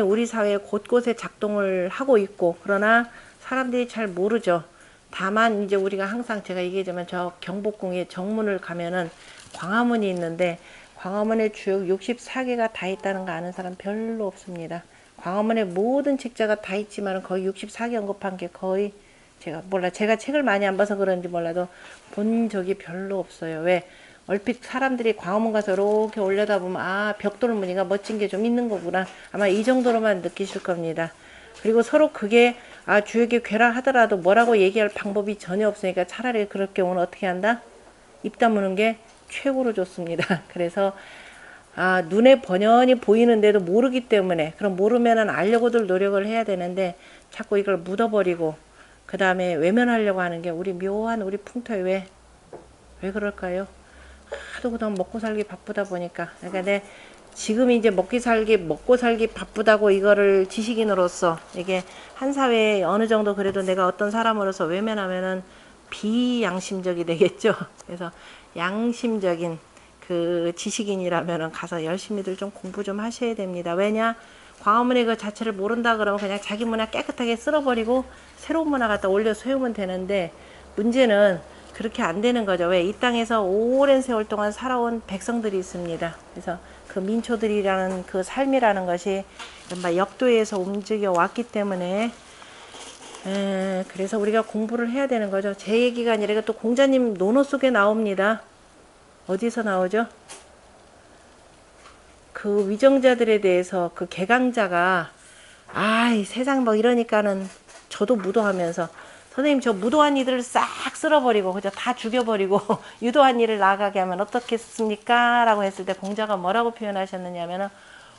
우리 사회 곳곳에 작동을 하고 있고, 그러나 사람들이 잘 모르죠. 다만 이제 우리가 항상 제가 얘기하자면 저 경복궁에 정문을 가면은 광화문이 있는데, 광화문에 주역 64개가 다 있다는 거 아는 사람 별로 없습니다. 광화문에 모든 책자가 다 있지만 거의 64개 언급한 게 거의, 제가 몰라, 제가 책을 많이 안 봐서 그런지 몰라도 본 적이 별로 없어요. 왜? 얼핏 사람들이 광화문 가서 이렇게 올려다보면 아, 벽돌 무늬가 멋진 게 좀 있는 거구나, 아마 이 정도로만 느끼실 겁니다. 그리고 서로 그게 아, 주역이 괴라 하더라도 뭐라고 얘기할 방법이 전혀 없으니까 차라리 그럴 경우는 어떻게 한다? 입 다무는 게 최고로 좋습니다. 그래서 아, 눈에 번연히 보이는데도 모르기 때문에, 그럼 모르면은 알려고들 노력을 해야 되는데 자꾸 이걸 묻어버리고 그 다음에 외면하려고 하는 게 우리 묘한 우리 풍토에 왜 그럴까요? 하도 그동안 먹고 살기 바쁘다 보니까. 그러니까 지금 이제 먹고 살기 바쁘다고 이거를 지식인으로서 이게 한 사회에 어느 정도 그래도 내가 어떤 사람으로서 외면하면은 비양심적이 되겠죠. 그래서 양심적인 그 지식인이라면은 가서 열심히들 좀 공부 좀 하셔야 됩니다. 왜냐? 광화문의 그 자체를 모른다 그러면 그냥 자기 문화 깨끗하게 쓸어버리고 새로운 문화 갖다 올려 세우면 되는데, 문제는 그렇게 안 되는 거죠. 왜? 이 땅에서 오랜 세월 동안 살아온 백성들이 있습니다. 그래서 그 민초들이라는 그 삶이라는 것이 역도에서 움직여 왔기 때문에 그래서 우리가 공부를 해야 되는 거죠. 제 얘기가 아니라 이것도 공자님 논어 속에 나옵니다. 어디서 나오죠? 그 위정자들에 대해서 그 개강자가 아이 세상 뭐 이러니까는 저도 무도하면서 선생님 저 무도한 이들을 싹 쓸어버리고 그저 다 죽여버리고 유도한 일을 나가게 하면 어떻겠습니까? 라고 했을 때 공자가 뭐라고 표현하셨느냐면은,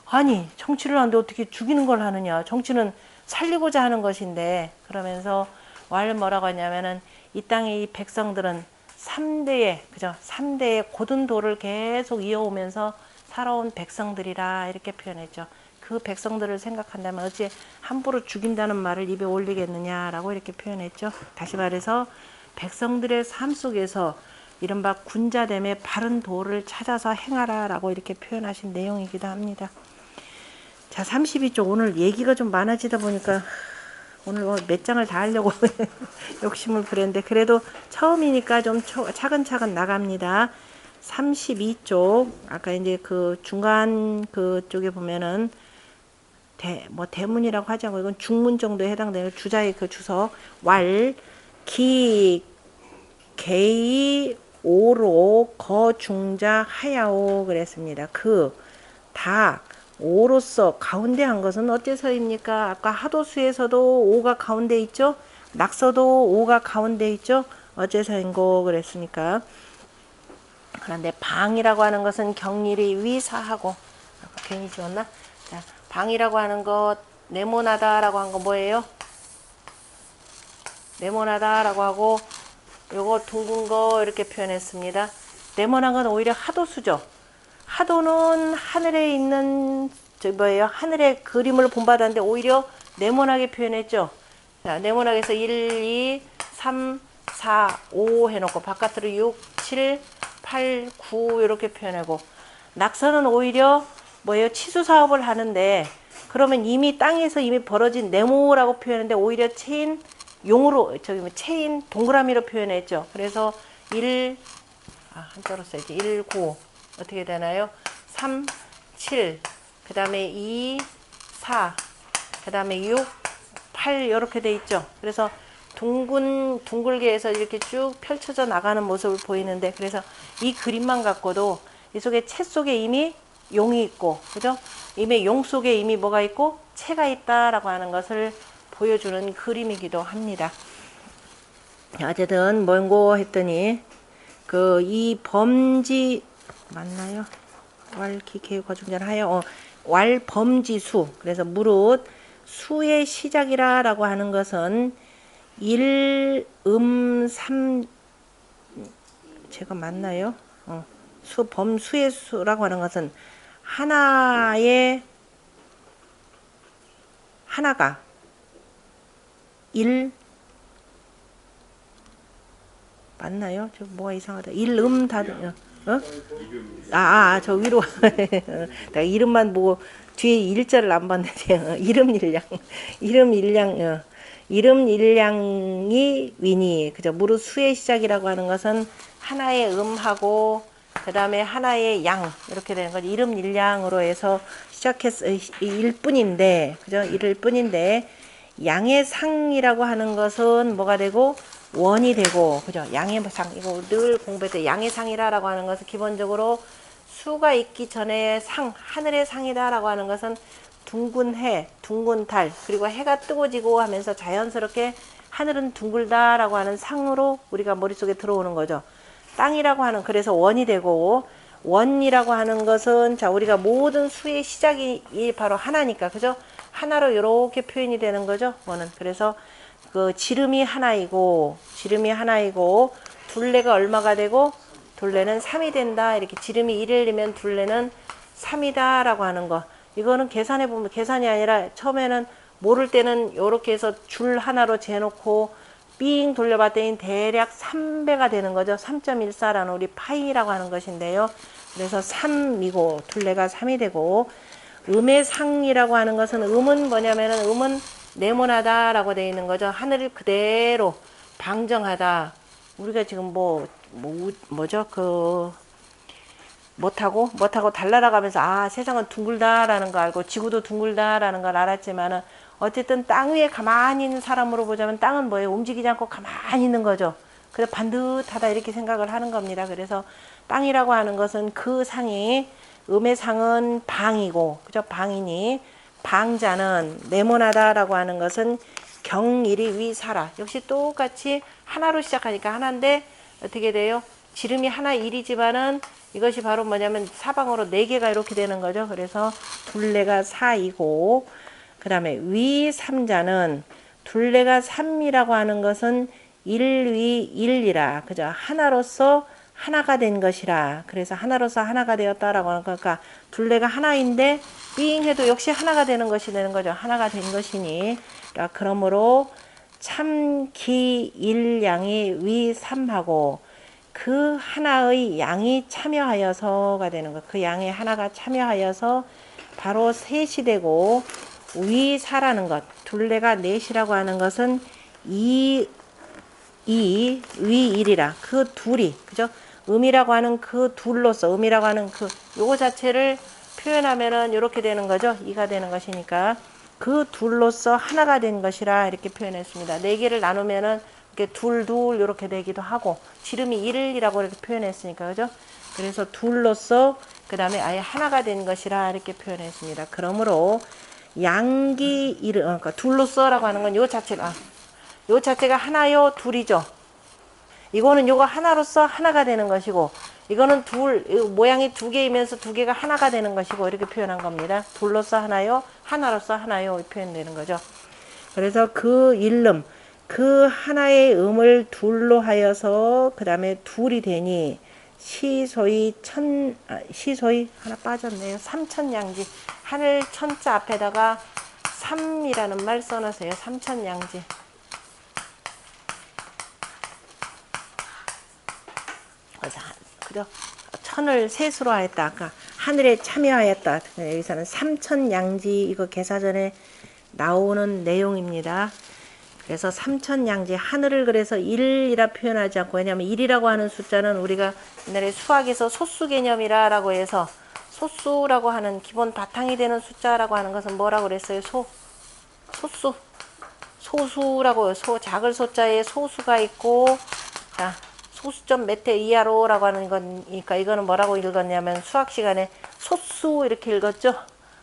아니 정치를 하는데 어떻게 죽이는 걸 하느냐, 정치는 살리고자 하는 것인데, 그러면서 뭐라고 하냐면은 이 땅의 이 백성들은 3대의 그죠? 3대의 고든 도를 계속 이어오면서 살아온 백성들이라 이렇게 표현했죠. 그 백성들을 생각한다면 어찌 함부로 죽인다는 말을 입에 올리겠느냐라고 이렇게 표현했죠. 다시 말해서 백성들의 삶 속에서 이른바 군자됨의 바른 도를 찾아서 행하라라고 이렇게 표현하신 내용이기도 합니다. 자, 32쪽 오늘 얘기가 좀 많아지다 보니까 오늘 몇 장을 다 하려고 욕심을 부렸는데 그래도 처음이니까 좀 차근차근 나갑니다. 32쪽 아까 이제 그 중간 그쪽에 보면은 대문이라고 하지 않고 이건 중문 정도에 해당되는 주자의 그 주석 기 개이 오로 거중자 하야오 그랬습니다. 닭 오로서 가운데 한 것은 어째서입니까? 아까 하도수에서도 오가 가운데 있죠. 낙서도 오가 가운데 있죠. 어째서인고 그랬으니까. 그런데 방이라고 하는 것은 경일이 위사하고, 괜히 지웠나? 자, 방이라고 하는 것 네모나다라고 한 거 뭐예요? 네모나다라고 하고 요거 둥근 거 이렇게 표현했습니다. 네모난 건 오히려 하도수죠. 하도는 하늘에 있는 하늘의 그림을 본받았는데 오히려 네모나게 표현했죠. 자, 네모나게 해서 1, 2, 3, 4, 5 해놓고 바깥으로 6, 7, 8, 9 이렇게 표현하고, 낙서는 오히려 치수 사업을 하는데 그러면 이미 땅에서 이미 벌어진 네모라고 표현했는데 오히려 체인 용으로 체인 동그라미로 표현했죠. 그래서 한자로 써야지. 1, 9 어떻게 되나요? 3, 7 그 다음에 2, 4 그 다음에 6, 8 이렇게 돼 있죠. 그래서 둥글게 해서 이렇게 쭉 펼쳐져 나가는 모습을 보이는데, 그래서 이 그림만 갖고도 이 속에 채 속에 이미 용이 있고, 그죠? 이미 용 속에 이미 뭐가 있고 채가 있다라고 하는 것을 보여주는 그림이기도 합니다. 어쨌든 뭔고 했더니 이 범지 맞나요? 왈기케 거중전 하여 왈범지수, 그래서 무릇 수의 시작이라고 하는 것은 제가 맞나요? 범수의 수라고 하는 것은 하나가 맞나요? 저 뭐가 이상하다. 다들 어? 저 위로. 내가 이름만 보고 뒤에 일자를 안 봤는데. 이름 일량. 이름 일량. 이름 일량이 위니. 그죠? 무릇 수의 시작이라고 하는 것은 하나의 음하고 그 다음에 하나의 양 이렇게 되는 거죠. 이름 일량으로 해서 일 뿐인데, 그죠? 일일 뿐인데 양의 상이라고 하는 것은 뭐가 되고 원이 되고, 그죠? 양의 상, 이거 늘 공부할 때 양의 상이라고 하는 것은 기본적으로 수가 있기 전에 상, 하늘의 상이다라고 하는 것은 둥근 해, 둥근 달, 그리고 해가 뜨고 지고 하면서 자연스럽게 하늘은 둥글다라고 하는 상으로 우리가 머릿속에 들어오는 거죠. 땅이라고 하는, 그래서 원이 되고, 원이라고 하는 것은 자 우리가 모든 수의 시작이 바로 하나니까, 그죠? 하나로 이렇게 표현이 되는 거죠. 원은. 그래서 그 지름이 하나이고 둘레가 얼마가 되고 둘레는 3이 된다. 이렇게 지름이 1이면 둘레는 3이다 라고 하는 거. 이거는 계산해 보면, 계산이 아니라 처음에는 모를 때는 이렇게 해서 줄 하나로 재놓고 삥 돌려봤더니 대략 3배가 되는 거죠. 3.14라는 우리 파이라고 하는 것인데요. 그래서 3이고 둘레가 3이 되고, 음의 상이라고 하는 것은, 음은 뭐냐면은 음은 네모나다라고 되어 있는 거죠. 하늘을 그대로 방정하다. 우리가 지금 뭐죠? 못하고 달날아가면서 세상은 둥글다라는 거 알고 지구도 둥글다라는 걸 알았지만은, 어쨌든 땅 위에 가만히 있는 사람으로 보자면 땅은 뭐예요? 움직이지 않고 가만히 있는 거죠. 그래서 반듯하다 이렇게 생각을 하는 겁니다. 그래서 땅이라고 하는 것은 그 상이, 음의 상은 방이고, 그죠? 방이니 방자는 네모나다라고 하는 것은 경일이 위사라. 역시 똑같이 하나로 시작하니까 하나인데 어떻게 돼요? 지름이 하나 1이지만은 이것이 바로 뭐냐면 사방으로 4개가 이렇게 되는 거죠. 그래서 둘레가 4이고, 그 다음에 위 3자는 둘레가 3이라고 하는 것은 1위 1이라. 그죠? 하나로서 하나가 된 것이라. 그래서 하나로서 하나가 되었다라고 하는 거니까 둘레가 하나인데 삥 해도 역시 하나가 되는 것이 되는 거죠. 하나가 된 것이니. 그러므로 참기 일양이 위 3하고 그 하나의 양이 참여하여서가 되는 거. 그 양의 하나가 참여하여서 바로 셋이 되고, 위 4라는 것, 둘레가 넷이라고 하는 것은 위 1이라. 그 둘이, 그죠? 음이라고 하는 그 둘로서, 음이라고 하는 요거 자체를 표현하면은 이렇게 되는 거죠. 2가 되는 것이니까 그 둘로서 하나가 된 것이라 이렇게 표현했습니다. 4개를 나누면은 이렇게 둘 이렇게 되기도 하고, 지름이 1이라고 이렇게 표현했으니까, 그죠? 그래서 둘로서 그 다음에 아예 하나가 된 것이라 이렇게 표현했습니다. 그러므로 양기 이름, 그러니까 둘로서라고 하는 건 요 자체가 하나요, 둘이죠. 이거는 요거 하나로서 하나가 되는 것이고, 이거는 모양이 2개이면서 2개가 하나가 되는 것이고, 이렇게 표현한 겁니다. 둘로서 하나요, 하나로서 하나요, 표현되는 거죠. 그래서 그 일름, 그 하나의 음을 둘로 하여서 그 다음에 둘이 되니 시소이 하나 빠졌네요. 삼천양지. 하늘 천자 앞에다가 3이라는 말 써놓으세요. 삼천양지. 그죠? 천을 셋으로 하였다. 아까 하늘에 참여하였다. 여기서는 삼천양지, 이거 개사전에 나오는 내용입니다. 그래서 삼천양지, 하늘을 그래서 1이라 표현하지 않고, 왜냐하면 1이라고 하는 숫자는 우리가 옛날에 수학에서 소수 개념이라고 해서, 소수라고 하는 기본 바탕이 되는 숫자라고 하는 것은 뭐라고 그랬어요? 소수라고, 작을 소자에 소수가 있고, 자, 소수점 몇 회 이하로라고 하는 거니까, 이거는 뭐라고 읽었냐면 수학 시간에 소수 이렇게 읽었죠?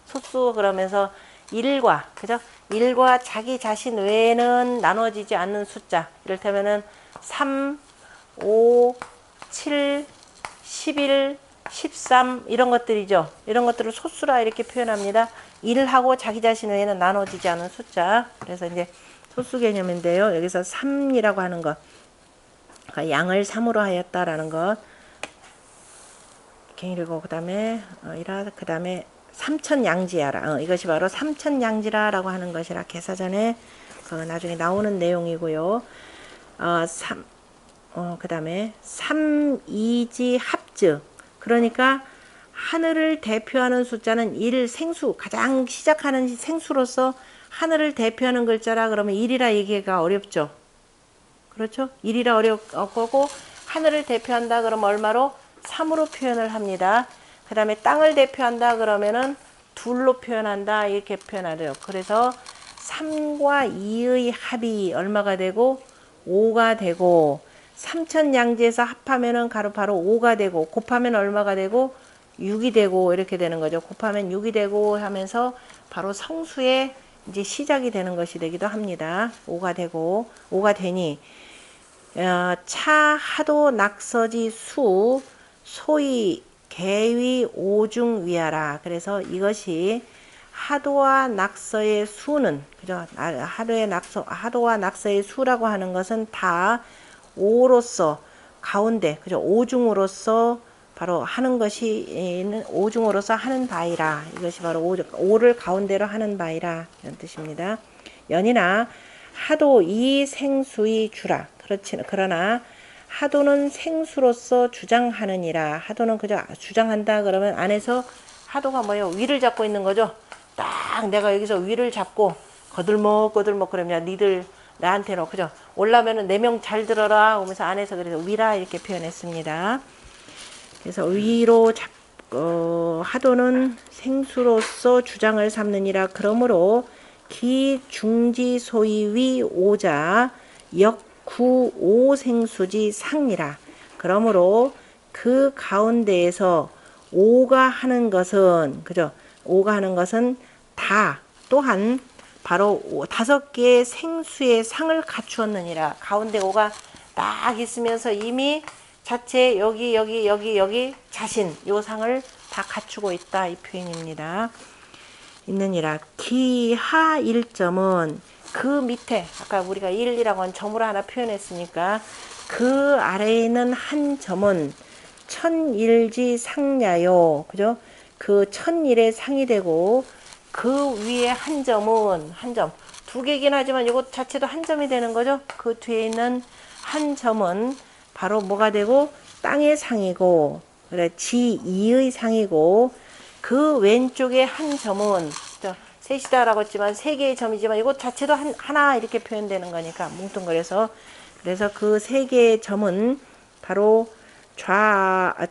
소수 그러면서 1과, 그죠? 1과 자기 자신 외에는 나눠지지 않는 숫자. 이를테면은 3, 5, 7, 11, 13 이런 것들이죠. 이런 것들을 소수라 이렇게 표현합니다. 1하고 자기 자신 외에는 나눠지지 않은 숫자. 그래서 이제 소수 개념인데요. 여기서 3이라고 하는 것. 그러니까 양을 3으로 하였다라는 것. 그리고 그 다음에 그 다음에 삼천양지야라. 이것이 바로 삼천양지라라고 하는 것이라 개사전에 나중에 나오는 내용이고요. 그 다음에 삼이지 합즉. 그러니까 하늘을 대표하는 숫자는 1, 생수, 가장 시작하는 생수로서 하늘을 대표하는 글자라 그러면 1이라 얘기가 어렵죠. 그렇죠? 1이라 어렵고 하늘을 대표한다 그러면 얼마로? 3으로 표현을 합니다. 그 다음에 땅을 대표한다 그러면은 2로 표현한다 이렇게 표현하래요. 그래서 3과 2의 합이 얼마가 되고 5가 되고 삼천양지에서 합하면은 바로 5가 되고 곱하면 얼마가 되고 6이 되고 이렇게 되는 거죠. 곱하면 6이 되고 하면서 바로 성수의 이제 시작이 되는 것이 되기도 합니다. 5가 되고 5가 되니 차 하도 낙서지 수 소위 개위 오중 위하라. 그래서 이것이 하도와 낙서의 수는 그죠? 하도와 낙서의 수라고 하는 것은 다 5로서 가운데 그죠? 오중으로서 바로 하는 것이 오중으로서 하는 바이라. 이것이 바로 5를 가운데로 하는 바이라 이런 뜻입니다. 연이나 하도 이 생수의 주라. 그러나 하도는 생수로서 주장하느니라. 하도는 그저 주장한다 그러면 안에서 하도가 뭐예요? 위를 잡고 있는 거죠. 딱 내가 여기서 위를 잡고 거들먹 그러면 니들 나한테는 그죠? 올라면은 4명 잘 들어라 하면서 안에서 그래서 위라 이렇게 표현했습니다. 그래서 위로 하도는 생수로서 주장을 삼느니라. 그러므로 기 중지 소위 오자 역구 오생수지 상이라. 그러므로 그 가운데에서 오가 하는 것은 그죠? 오가 하는 것은 다 또한 바로 5개의 생수의 상을 갖추었느니라. 가운데 오가 딱 있으면서 이미 자체 여기 자신 요 상을 다 갖추고 있다 이 표현입니다. 있느니라. 기하 1점은 그 밑에 아까 우리가 1이라고 한 점으로 하나 표현했으니까 그 아래에 있는 한 점은 천일지 상야요. 그죠? 그 천일의 상이 되고 그 위에 한 점은 한 점. 2개긴 하지만 이것 자체도 한 점이 되는 거죠. 그 뒤에 있는 한 점은 바로 뭐가 되고 땅의 상이고 그래 지2의 상이고 그 왼쪽에 한 점은 셋이다라고 했지만 3개의 점이지만 이것 자체도 하나 이렇게 표현되는 거니까 뭉뚱그려서 그래서 그 3개의 점은 바로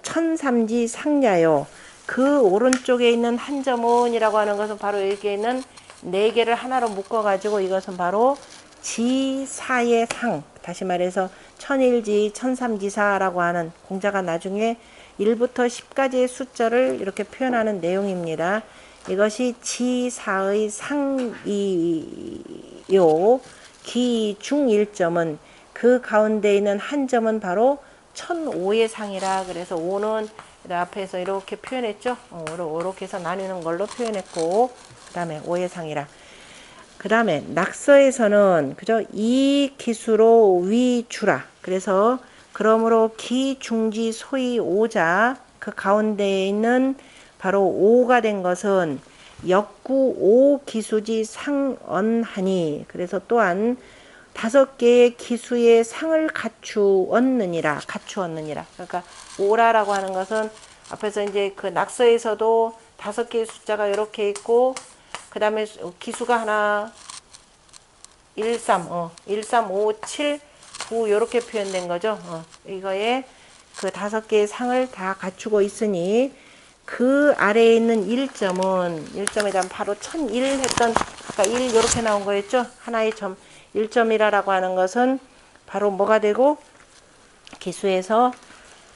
천삼지 상야요. 그 오른쪽에 있는 한 점은 이라고 하는 것은 바로 여기에 있는 4개를 하나로 묶어 가지고 이것은 바로 지사의 상. 다시 말해서 천일지 천삼지사라고 하는 공자가 나중에 1부터 10까지의 숫자를 이렇게 표현하는 내용입니다. 이것이 지사의 상이요. 기중 1점은 그 가운데 있는 한 점은 바로 천오의 상이라. 그래서 5는 앞에서 이렇게 표현했죠. 이렇게 해서 나누는 걸로 표현했고 그 다음에 5의 상이라. 그 다음에 낙서에서는 그죠? 이 기수로 위주라. 그래서 그러므로 기중지 소위 오자 그 가운데에 있는 바로 5가 된 것은 역구 5기수지 상언하니. 그래서 또한 5개의 기수의 상을 갖추었느니라. 그러니까 오라라고 하는 것은 앞에서 이제 그 낙서에서도 5개의 숫자가 이렇게 있고 그 다음에 기수가 하나 1, 3, 5, 7, 9 이렇게 표현된 거죠. 이거에 그 5개의 상을 다 갖추고 있으니 그 아래에 있는 1점에 대한 바로 1001 했던 아까 1 이렇게 나온 거였죠. 하나의 점 1점이라고 하는 것은 바로 뭐가 되고 기수에서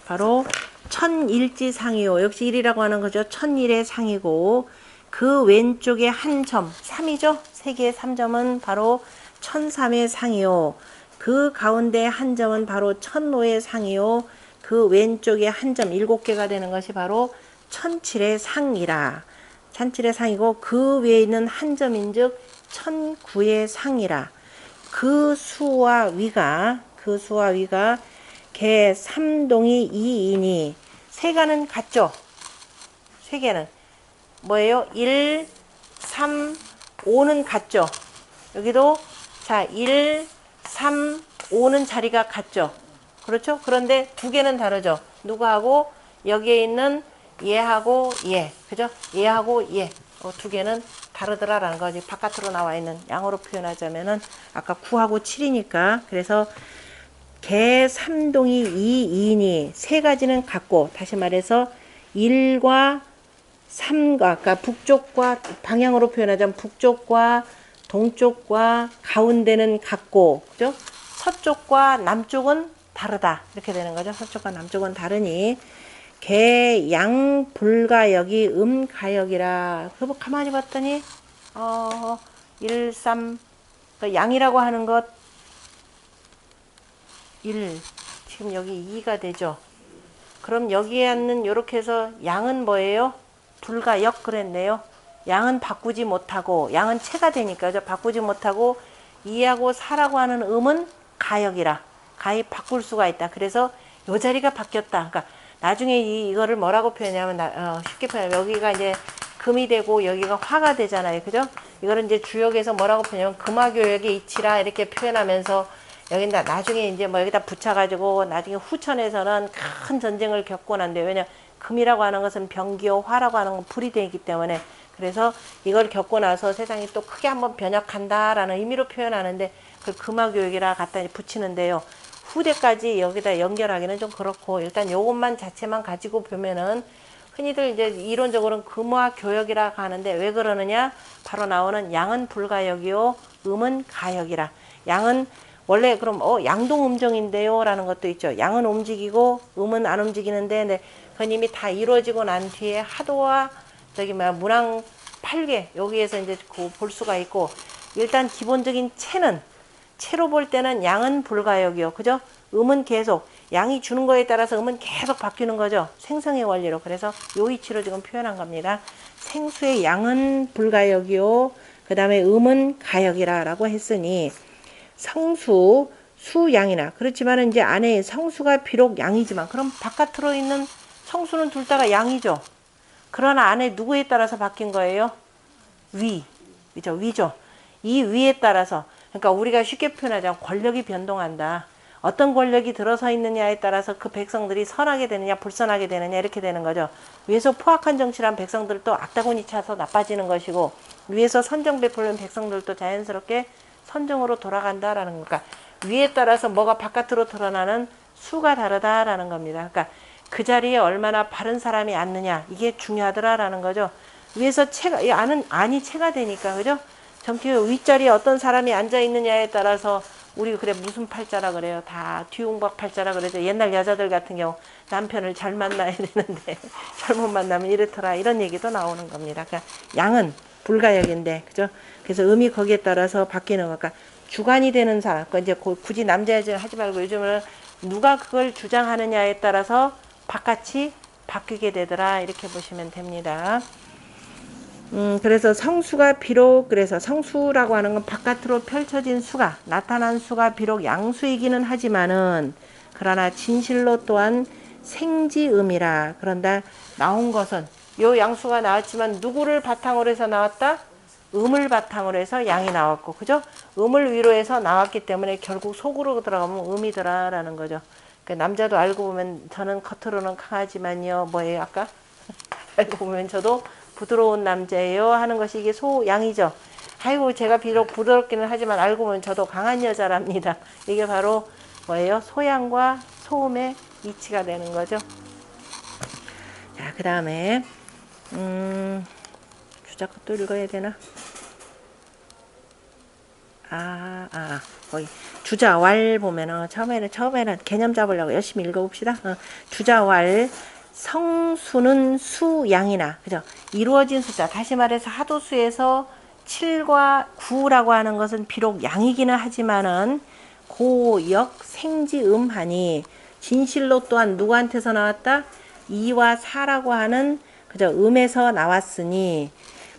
바로 천일지 상이요. 역시 1이라고 하는 거죠. 1001의 상이고 그 왼쪽에 한 점 3이죠. 3개의 3점은 바로 1003의 상이요. 그 가운데 한 점은 바로 1005의 상이요. 그 왼쪽에 한 점 7개가 되는 것이 바로 1007의 상이라. 1007의 상이고 그 위에 있는 한 점인즉 1009의 상이라. 그 수와 위가 개 3동이 2이니 세가는 같죠. 세개는 뭐예요? 1, 3, 5는 같죠. 여기도 자 1, 3, 5는 자리가 같죠. 그렇죠? 그런데 2개는 다르죠. 누구하고 여기에 있는 얘하고 얘, 그죠? 얘하고 얘, 두 개는 다르더라라는 거지. 바깥으로 나와 있는 양으로 표현하자면은 아까 9하고 7이니까 그래서 개 3동이 2, 2이니 세 가지는 같고 다시 말해서 1과 3과 아까 북쪽과 방향으로 표현하자면 북쪽과 동쪽과 가운데는 같고 그죠? 서쪽과 남쪽은 다르다 이렇게 되는 거죠. 서쪽과 남쪽은 다르니 개, 양, 불가역이 가역이라. 그거 가만히 봤더니 1, 3 양이라고 하는 것 1 지금 여기 2가 되죠. 그럼 여기에 있는 요렇게 해서 양은 뭐예요? 불가역 그랬네요. 양은 바꾸지 못하고 양은 체가 되니까 바꾸지 못하고 2하고 4라고 하는 음은 가역이라. 가히 바꿀 수가 있다. 그래서 요 자리가 바뀌었다. 그러니까 나중에 이거를 뭐라고 표현하냐면 쉽게 표현하면 여기가 이제 금이 되고 여기가 화가 되잖아요. 그죠? 이거를 이제 주역에서 뭐라고 표현하면 금화교역의 이치라 이렇게 표현하면서 여기다 나중에 이제 뭐 여기다 붙여가지고 나중에 후천에서는 큰 전쟁을 겪고 난데 왜냐 금이라고 하는 것은 병기요 화라고 하는 건 불이 되기 때문에 그래서 이걸 겪고 나서 세상이 또 크게 한번 변혁한다라는 의미로 표현하는데 그 금화교역이라 갖다 붙이는데요. 후대까지 여기다 연결하기는 좀 그렇고 일단 요것만 자체만 가지고 보면은 흔히들 이제 이론적으로는 금화교역이라 하는데 왜 그러느냐 바로 나오는 양은 불가역이요 음은 가역이라. 양은 원래 그럼 양동음정인데요 라는 것도 있죠. 양은 움직이고 음은 안 움직이는데 네, 그건 이미 다 이루어지고 난 뒤에 하도와 저기 뭐야 문항 8개 여기에서 이제 볼 수가 있고 일단 기본적인 체로 볼 때는 양은 불가역이요. 그죠? 음은 계속 양이 주는 거에 따라서 음은 계속 바뀌는 거죠. 생성의 원리로. 그래서 요 이치로 지금 표현한 겁니다. 생수의 양은 불가역이요. 그 다음에 음은 가역이라 라고 했으니 성수, 수양이나 그렇지만 이제 안에 성수가 비록 양이지만 그럼 바깥으로 있는 성수는 둘 다가 양이죠. 그러나 안에 누구에 따라서 바뀐 거예요? 그죠? 위죠. 이 위에 따라서 그러니까 우리가 쉽게 표현하자면 권력이 변동한다. 어떤 권력이 들어서 있느냐에 따라서 그 백성들이 선하게 되느냐 불선하게 되느냐 이렇게 되는 거죠. 위에서 포악한 정치란 백성들도 악다구니 차서 나빠지는 것이고 위에서 선정 베푸는 백성들도 자연스럽게 선정으로 돌아간다라는 거니까 위에 따라서 뭐가 바깥으로 드러나는 수가 다르다라는 겁니다. 그러니까 그 자리에 얼마나 바른 사람이 앉느냐 이게 중요하더라라는 거죠. 위에서 체가 안이 체가 되니까 그죠? 정치 윗자리에 어떤 사람이 앉아 있느냐에 따라서 우리 그래 무슨 팔자라 그래요. 다 뒤웅박 팔자라 그러죠. 옛날 여자들 같은 경우 남편을 잘 만나야 되는데 잘못 만나면 이렇더라 이런 얘기도 나오는 겁니다. 그러니까 양은 불가역인데 그죠? 그래서 음이 거기에 따라서 바뀌는 거니까 주관이 되는 사람, 이제 굳이 남자 여자 하지 말고 요즘은 누가 그걸 주장하느냐에 따라서 바깥이 바뀌게 되더라 이렇게 보시면 됩니다. 그래서 성수가 비록 그래서 성수라고 하는 건 바깥으로 펼쳐진 수가 나타난 수가 비록 양수이기는 하지만은 그러나 진실로 또한 생지음이라. 그런데 나온 것은 요 양수가 나왔지만 누구를 바탕으로 해서 나왔다? 음을 바탕으로 해서 양이 나왔고 그죠? 음을 위로 해서 나왔기 때문에 결국 속으로 들어가면 음이더라라는 거죠. 그러니까 남자도 알고 보면 저는 겉으로는 강하지만요 뭐예요 아까? 알고 보면 저도 부드러운 남자예요 하는 것이 이게 양이죠. 아이고 제가 비록 부드럽기는 하지만 알고 보면 저도 강한 여자랍니다. 이게 바로 뭐예요? 소양과 소음의 이치가 되는 거죠. 자, 그 다음에 주자껏 또 읽어야 되나? 거기 주자왈 보면은 처음에는 개념 잡으려고 열심히 읽어봅시다. 주자왈 성수는 수양이나 그죠? 이루어진 숫자 다시 말해서 하도수에서 7과 9라고 하는 것은 비록 양이기는 하지만은 고역 생지음하니 진실로 또한 누구한테서 나왔다? 2와 4라고 하는 그죠? 음에서 나왔으니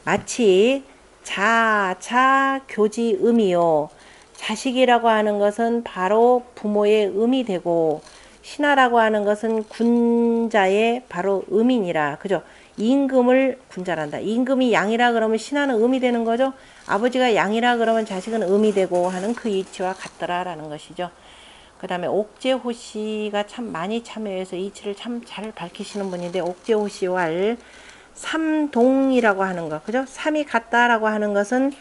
마치 자차 교지 음이요. 자식이라고 하는 것은 바로 부모의 음이 되고 신하라고 하는 것은 군자의 바로 음이니라. 그죠? 임금을 군자란다. 임금이 양이라 그러면 신하는 음이 되는 거죠. 아버지가 양이라 그러면 자식은 음이 되고 하는 그 이치와 같더라라는 것이죠. 그 다음에 옥재호 씨가 참 많이 참여해서 이치를 참 잘 밝히시는 분인데, 옥재호 씨왈 삼동이라고 하는 거, 그죠? 삼이 같다라고 하는 것은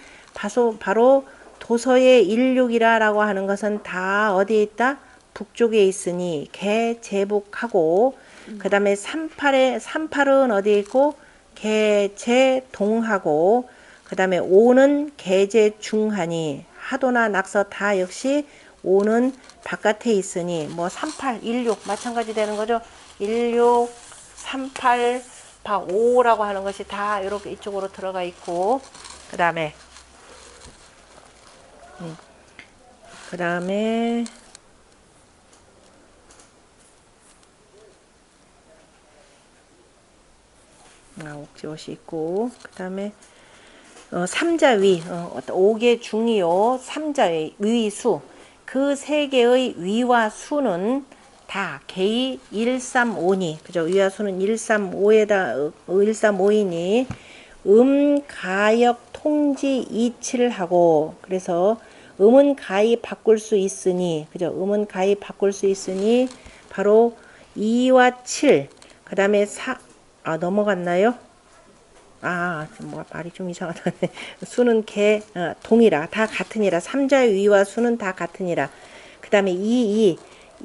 바로 도서의 일육이라고 하는 것은 다 어디에 있다? 북쪽에 있으니 개제북하고, 그 다음에 38은 어디에 있고? 개제동하고, 그 다음에 5는 개제중하니, 하도나 낙서 다 역시 5는 바깥에 있으니, 뭐 38, 16 마찬가지 되는 거죠. 16, 38, 5라고 하는 것이 다 이렇게 이쪽으로 들어가 있고, 그 다음에 옥지옷이 있고, 그 다음에 삼자위, 5개 중이요, 삼자위, 위수, 그 세 개의 위와 수는 다 개의 135니, 그죠? 위와 수는 135이니 가역 통지 이치를 하고, 그래서 음은 가히 바꿀 수 있으니, 그죠? 음은 가히 바꿀 수 있으니 바로 2와 7, 그 다음에 넘어갔나요? 뭐 말이 좀 이상하다. 수는 동이라, 다 같으니라. 삼자의 위와 수는 다 같으니라. 그 다음에 이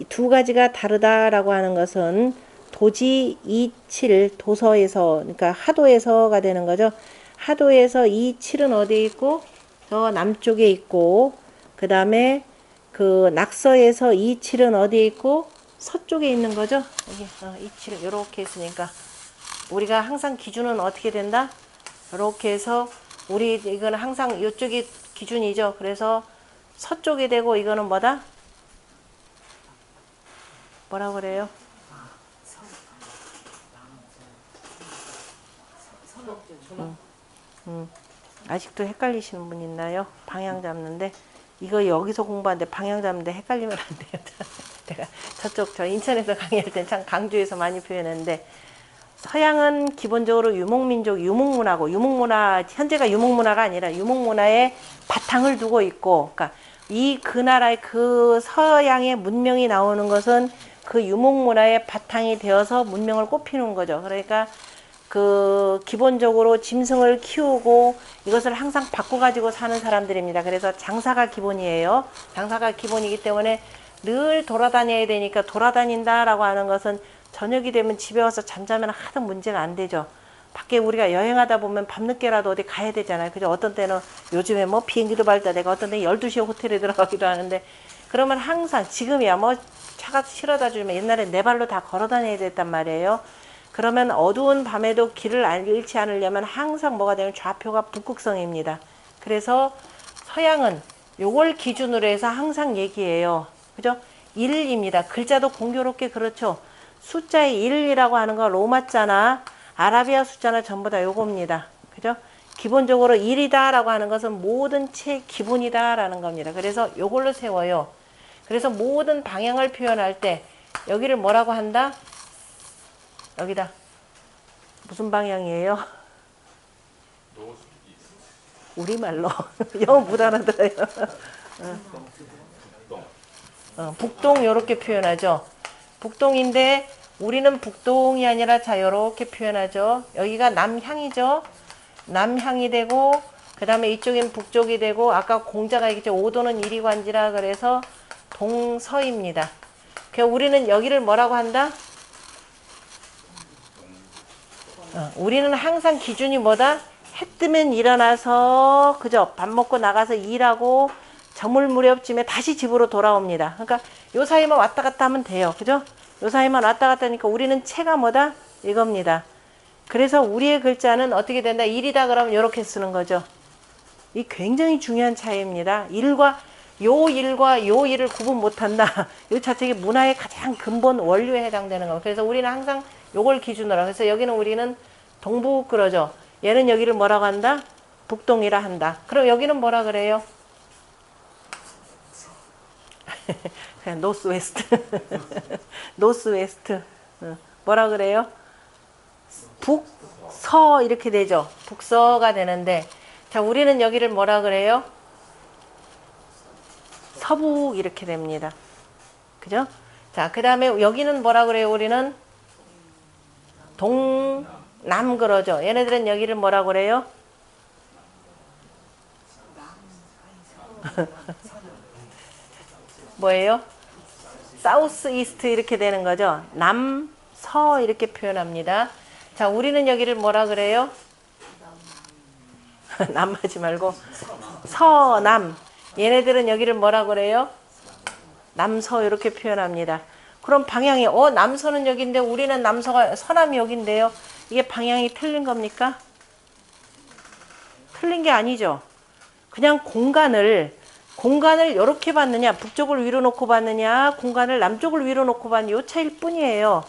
두 가지가 다르다라고 하는 것은 도지 27 도서에서, 그러니까 하도에서가 되는 거죠. 하도에서 27은 어디에 있고? 저 남쪽에 있고, 그 다음에 그 낙서에서 27은 어디에 있고? 서쪽에 있는 거죠. 여기 27은 이렇게 있으니까 우리가 항상 기준은 어떻게 된다? 이렇게 해서 이거는 항상 이쪽이 기준이죠. 그래서 서쪽이 되고, 이거는 뭐다? 뭐라 그래요? 아직도 헷갈리시는 분 있나요? 방향 잡는데, 이거 여기서 공부하는데 방향 잡는데 헷갈리면 안 돼요. 제가 저 인천에서 강의할 땐 참 강조해서 많이 표현했는데, 서양은 기본적으로 유목문화고, 현재가 유목문화가 아니라 유목문화의 바탕을 두고 있고, 그러니까 그 나라의 그 서양의 문명이 나오는 것은 그 유목문화의 바탕이 되어서 문명을 꽃피우는 거죠. 그러니까 그 기본적으로 짐승을 키우고 이것을 항상 바꿔가지고 사는 사람들입니다. 그래서 장사가 기본이에요. 장사가 기본이기 때문에 늘 돌아다녀야 되니까, 돌아다닌다라고 하는 것은 저녁이 되면 집에 와서 잠자면 하도 문제가 안 되죠. 밖에 우리가 여행하다 보면 밤늦게라도 어디 가야 되잖아요. 그죠? 어떤 때는 요즘에 뭐 비행기도 발달되고 어떤 때는 12시에 호텔에 들어가기도 하는데, 그러면 항상 지금이야 뭐 차가 실어다 주면 옛날에 네 발로 다 걸어 다녀야 됐단 말이에요. 그러면 어두운 밤에도 길을 잃지 않으려면 항상 뭐가 되면 좌표가 북극성입니다. 그래서 서양은 요걸 기준으로 해서 항상 얘기해요. 그죠? 1입니다. 글자도 공교롭게 그렇죠. 숫자의 1이라고 하는 거 로마자나 아라비아 숫자나 전부 다 요겁니다. 그죠? 기본적으로 1이다 라고 하는 것은 모든 책 기본이다 라는 겁니다. 그래서 요걸로 세워요. 그래서 모든 방향을 표현할 때 여기를 뭐라고 한다? 여기다. 무슨 방향이에요? 우리말로. 영어 못 알아들어요. 북동 요렇게 표현하죠. 북동인데 우리는 북동이 아니라 자 요렇게 표현하죠. 여기가 남향이죠. 남향이 되고, 그 다음에 이쪽엔 북쪽이 되고, 아까 공자가 얘기했죠. 5도는 이리관지라 그래서 동서입니다. 그러니까 우리는 여기를 뭐라고 한다? 우리는 항상 기준이 뭐다? 해 뜨면 일어나서, 그죠? 밥 먹고 나가서 일하고 저물 무렵쯤에 다시 집으로 돌아옵니다. 그러니까 요 사이만 왔다 갔다 하면 돼요. 그죠? 요 사이만 왔다 갔다 하니까 우리는 체가 뭐다? 이겁니다. 그래서 우리의 글자는 어떻게 된다? 일이다 그러면 이렇게 쓰는 거죠. 이 굉장히 중요한 차이입니다. 요 일을 구분 못한다. 이 자체가 문화의 가장 근본 원료에 해당되는 거. 그래서 우리는 항상 요걸 기준으로. 그래서 여기는 우리는 동북 그러죠. 얘는 여기를 뭐라고 한다? 북동이라 한다. 그럼 여기는 뭐라 그래요? 그냥 노스웨스트. 노스웨스트. 뭐라 그래요? 북서 이렇게 되죠. 북서가 되는데, 자 우리는 여기를 뭐라 그래요? 서북 이렇게 됩니다. 그죠? 자, 그 다음에 여기는 뭐라 그래요? 우리는 동남 그러죠. 얘네들은 여기를 뭐라 그래요? 뭐예요? 사우스 이스트 이렇게 되는 거죠. 남서 이렇게 표현합니다. 자, 우리는 여기를 뭐라 그래요? 남하지 말고 서남. 얘네들은 여기를 뭐라 그래요? 남서 이렇게 표현합니다. 그럼 방향이 남서는 여기인데 우리는 남서가 서남이 여기인데요. 이게 방향이 틀린 겁니까? 틀린 게 아니죠. 그냥 공간을 이렇게 봤느냐, 북쪽을 위로 놓고 봤느냐, 공간을 남쪽을 위로 놓고 봤느냐, 요 차이일 뿐이에요.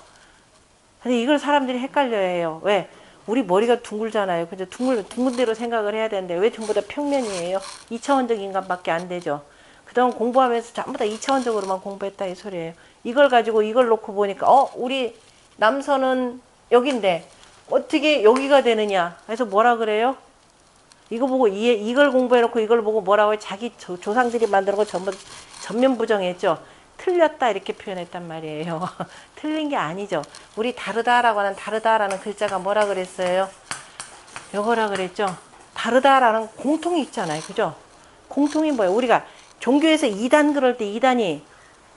근데 이걸 사람들이 헷갈려 해요. 왜? 우리 머리가 둥글잖아요. 그죠? 둥근 대로 생각을 해야 되는데 왜 전부 다 평면이에요? 2차원적 인간밖에 안 되죠. 그동안 공부하면서 전부 다 2차원적으로만 공부했다 이 소리예요. 이걸 가지고 이걸 놓고 보니까 우리 남서는 여긴데 어떻게 여기가 되느냐. 그래서 뭐라 그래요? 이거 보고 이걸 공부해놓고 이걸 보고 뭐라고 자기 조상들이 만든 거 전부 전면 부정했죠. 틀렸다 이렇게 표현했단 말이에요. 틀린 게 아니죠. 우리 다르다라고 하는 다르다라는 글자가 뭐라 그랬어요? 요거라 그랬죠. 다르다라는 공통이 있잖아요. 그죠? 공통이 뭐예요? 우리가 종교에서 2단 그럴 때 2단이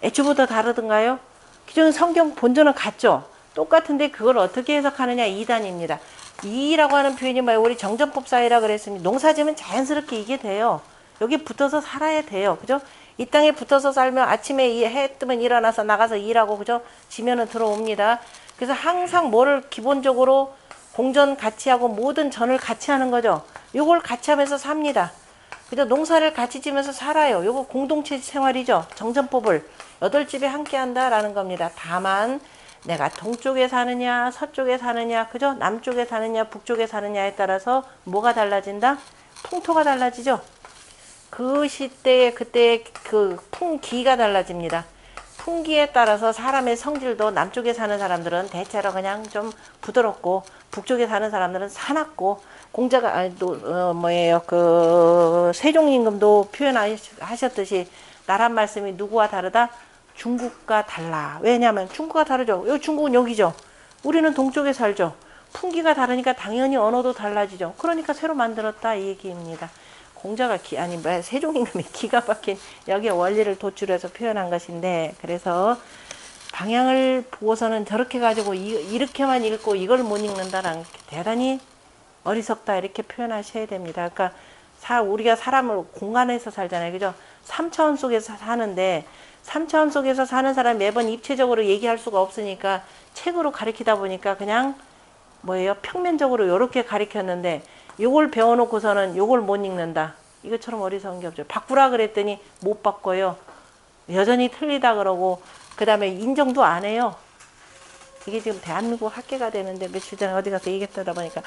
애초부터 다르던가요? 기존 성경 본전은 같죠. 똑같은데 그걸 어떻게 해석하느냐 2단입니다. 이라고 하는 표현이 뭐예요? 우리 정전법사이라 그랬으니 농사지면 자연스럽게 이게 돼요. 여기 붙어서 살아야 돼요. 그죠? 이 땅에 붙어서 살면 아침에 해 뜨면 일어나서 나가서 일하고 그죠? 지면은 들어옵니다. 그래서 항상 뭐를 기본적으로 공전 같이 하고 모든 전을 같이 하는 거죠. 요걸 같이 하면서 삽니다. 그죠? 농사를 같이 지면서 살아요. 요거 공동체 생활이죠. 정전법을 8집에 함께 한다라는 겁니다. 다만 내가 동쪽에 사느냐 서쪽에 사느냐 그죠? 남쪽에 사느냐 북쪽에 사느냐에 따라서 뭐가 달라진다? 풍토가 달라지죠. 그 시대에 그때의 그 풍기가 달라집니다. 풍기에 따라서 사람의 성질도 남쪽에 사는 사람들은 대체로 그냥 좀 부드럽고 북쪽에 사는 사람들은 사납고 공자가 뭐예요 그 세종임금도 표현하셨듯이 나란 말씀이 누구와 다르다? 중국과 달라. 왜냐하면 중국과 다르죠. 여기 중국은 여기죠. 우리는 동쪽에 살죠. 풍기가 다르니까 당연히 언어도 달라지죠. 그러니까 새로 만들었다 이 얘기입니다. 공자가 세종임금이 기가 막힌 여기에 원리를 도출해서 표현한 것인데 그래서 방향을 보고서는 저렇게 가지고 이렇게만 읽고 이걸 못 읽는다라는 게 대단히 어리석다 이렇게 표현하셔야 됩니다. 그러니까 우리가 사람을 공간에서 살잖아요. 그죠? 3차원 속에서 사는데 3차원 속에서 사는 사람이 매번 입체적으로 얘기할 수가 없으니까 책으로 가르치다 보니까 그냥 뭐예요? 평면적으로 이렇게 가르쳤는데 요걸 배워놓고서는 요걸 못 읽는다. 이것처럼 어리석은 게 없죠. 바꾸라 그랬더니 못 바꿔요. 여전히 틀리다 그러고 그 다음에 인정도 안 해요. 이게 지금 대한민국 학계가 되는데 며칠 전에 어디 가서 얘기했다 보니까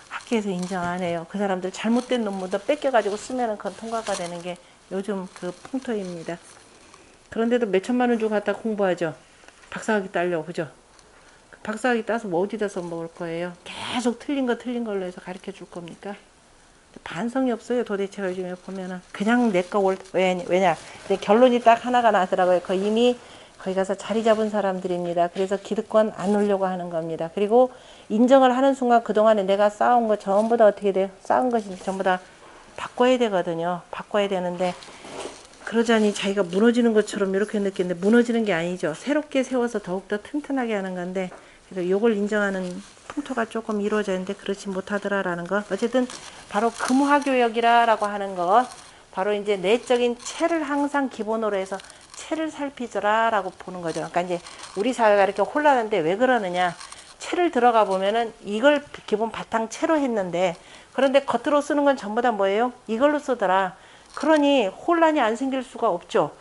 학계에서 인정 안 해요. 그 사람들 잘못된 논문도 뺏겨가지고 쓰면은 그건 통과가 되는 게 요즘 그 풍토입니다. 그런데도 몇 천만 원 주고 갖다 공부하죠. 박사학위 따려고 그죠? 박사학위 따서 뭐 어디다 써먹을 거예요? 계속 틀린 걸로 해서 가르쳐 줄 겁니까? 반성이 없어요. 도대체가 요즘에 보면은 그냥 내거 왜냐 결론이 딱 하나가 나더라고요. 이미 거기 가서 자리 잡은 사람들입니다. 그래서 기득권 안 오려고 하는 겁니다. 그리고 인정을 하는 순간 그동안에 내가 쌓은 거 전부 다 어떻게 돼요? 쌓은 것이 전부 다 바꿔야 되거든요. 바꿔야 되는데 그러자니 자기가 무너지는 것처럼 이렇게 느끼는데 무너지는 게 아니죠. 새롭게 세워서 더욱더 튼튼하게 하는 건데 그래서 이걸 인정하는 풍토가 조금 이루어졌는데 그렇지 못하더라라는 거. 어쨌든 바로 금화교역이라고 하는 것. 바로 이제 내적인 체를 항상 기본으로 해서 체를 살피더라라고 보는 거죠. 그러니까 이제 우리 사회가 이렇게 혼란한데 왜 그러느냐. 체를 들어가 보면은 이걸 기본 바탕 체로 했는데 그런데 겉으로 쓰는 건 전부 다 뭐예요? 이걸로 쓰더라. 그러니 혼란이 안 생길 수가 없죠.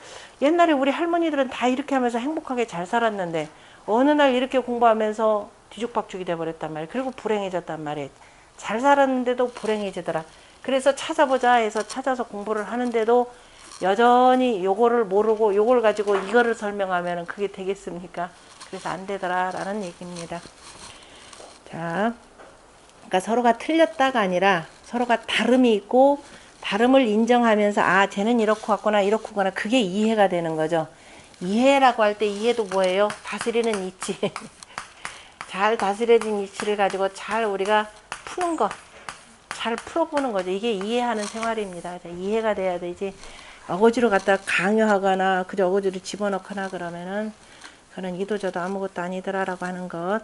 옛날에 우리 할머니들은 다 이렇게 하면서 행복하게 잘 살았는데 어느 날 이렇게 공부하면서 뒤죽박죽이 돼버렸단 말이에요. 그리고 불행해졌단 말이에요. 잘 살았는데도 불행해지더라. 그래서 찾아보자 해서 찾아서 공부를 하는데도 여전히 요거를 모르고 요걸 가지고 이거를 설명하면 그게 되겠습니까? 그래서 안 되더라라는 얘기입니다. 자, 그러니까 서로가 틀렸다가 아니라 서로가 다름이 있고 다름을 인정하면서 쟤는 이렇고 왔구나 이렇구나 그게 이해가 되는 거죠. 이해라고 할 때 이해도 뭐예요? 다스리는 이치. 잘 다스려진 이치를 가지고 잘 우리가 푸는 거, 잘 풀어보는 거죠. 이게 이해하는 생활입니다. 이해가 돼야 되지. 어거지로 갖다 강요하거나 그저 어거지로 집어넣거나 그러면은 그는 이도저도 아무것도 아니더라라고 하는 것.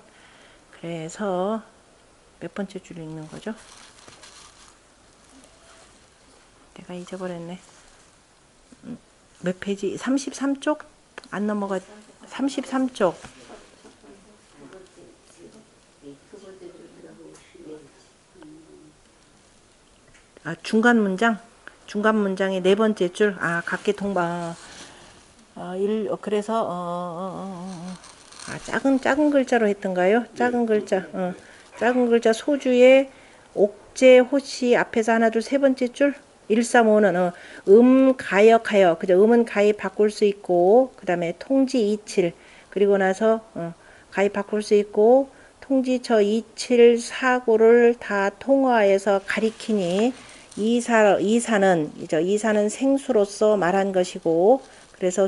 그래서 몇 번째 줄 읽는 거죠? 내가 잊어버렸네. 몇 페이지? 33쪽? 안 넘어가. 33쪽. 아, 중간 문장? 중간 문장의 네 번째 줄. 아, 각기 동방. 그래서, 작은 글자로 했던가요? 작은 글자. 작은 글자 소주의 옥제, 호시 앞에서 하나, 둘, 세 번째 줄. 135는, 가역, 하여. 그죠? 음은 가히 바꿀 수 있고, 그 다음에 통지 27. 그리고 나서, 가히 바꿀 수 있고, 통지처 27 사고를 다 통화해서 가리키니, 이사는 생수로서 말한 것이고, 그래서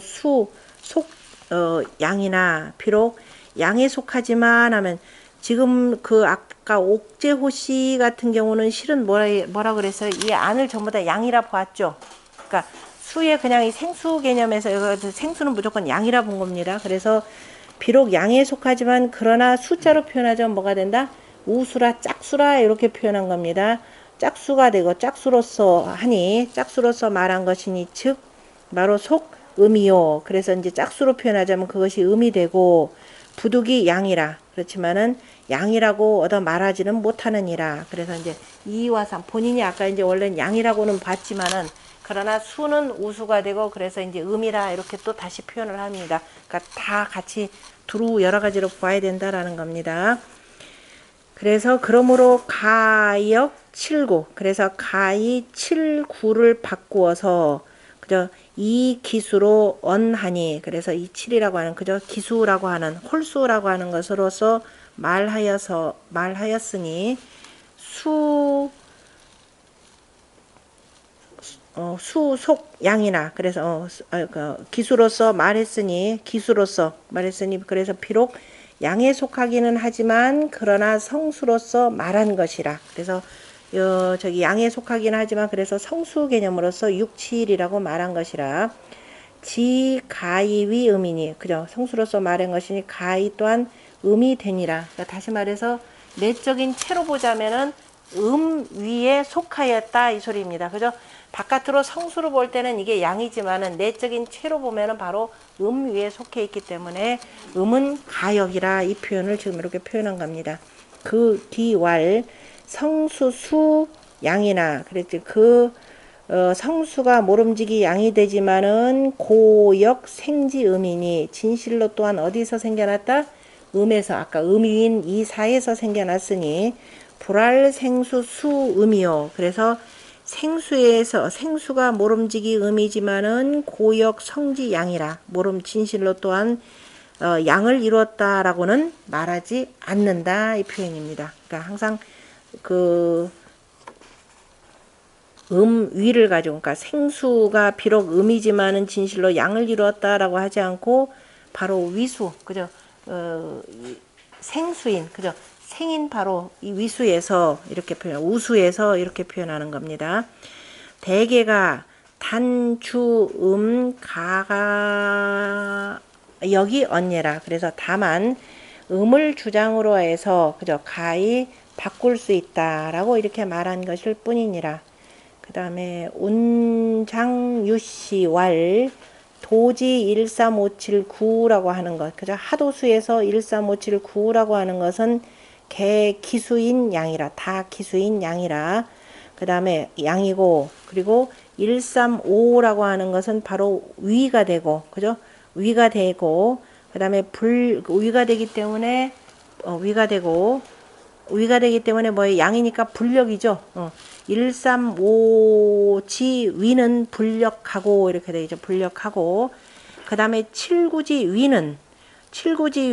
양이나, 비록 양에 속하지만 하면, 지금 그 아까 옥제호시 같은 경우는 실은 뭐라 그랬어요? 이 안을 전부 다 양이라 보았죠. 그러니까 수에 그냥 이 생수 개념에서 생수는 무조건 양이라 본 겁니다. 그래서 비록 양에 속하지만 그러나 숫자로 표현하자면 뭐가 된다? 우수라 짝수라 이렇게 표현한 겁니다. 짝수가 되고 짝수로서 말한 것이니 즉 바로 음이요. 그래서 이제 짝수로 표현하자면 그것이 음이 되고 부득이 양이라. 그렇지만은 양이라고 얻어 말하지는 못하느니라. 그래서 이제 2와 3 본인이 아까 이제 원래는 양이라고는 봤지만은 그러나 수는 우수가 되고 그래서 이제 음이라 이렇게 또 다시 표현을 합니다. 그러니까 다 같이 두루 여러 가지로 봐야 된다라는 겁니다. 그래서 그러므로 가역 79 그래서 가이 79를 바꾸어서 그저 이 기수로 언하니 그래서 이 7이라고 하는 그저 기수라고 하는 홀수라고 하는 것으로서 말하였으니 수속 양이나 그래서 기수로서 말했으니 그래서 비록 양에 속하기는 하지만 그러나 성수로서 말한 것이라. 그래서 저기 양에 속하기는 하지만 그래서 성수 개념으로서 6, 7이라고 말한 것이라. 지 가이위 음이니 그죠? 성수로서 말한 것이니 가이 또한 음이 되니라. 그러니까 다시 말해서 내적인 채로 보자면은 위에 속하였다 이 소리입니다. 그죠? 바깥으로 성수로 볼 때는 이게 양이지만은 내적인 채로 보면은 바로 위에 속해 있기 때문에 음은 가역이라 이 표현을 지금 이렇게 표현한 겁니다. 그 뒤왈 성수수 양이나 그랬지 성수가 모름지기 양이 되지만은 고역 생지 음이니 진실로 또한 어디서 생겨났다? 음에서 아까 음인 이사에서 생겨났으니 불알 생수 수 음이요. 그래서 생수가 모름지기 음이지만은 고역 성지 양이라 모름 진실로 또한 양을 이루었다라고는 말하지 않는다 이 표현입니다. 그러니까 항상 위를 가지고 그러니까 생수가 비록 음이지만은 진실로 양을 이루었다라고 하지 않고 바로 위수 그죠? 생수인 그죠? 생인 바로 이 위수에서 이렇게 우수에서 이렇게 표현하는 겁니다. 대개가 단주 가가 여기 언예라. 그래서 다만 음을 주장으로 해서 그죠? 가히 바꿀 수 있다라고 이렇게 말한 것일 뿐이니라. 그 다음에 운장유시왈 도지 13579라고 하는 것. 그죠? 하도수에서 13579라고 하는 것은 기수인 양이라. 다 기수인 양이라. 그 다음에 양이고 그리고 135라고 하는 것은 바로 위가 되고 그죠? 위가 되고 그 다음에 위가 되기 때문에 위가 되기 때문에 뭐 양이니까 불력이죠. 135지 위는 불력하고 이렇게 되죠. 불력하고 그 다음에 7구지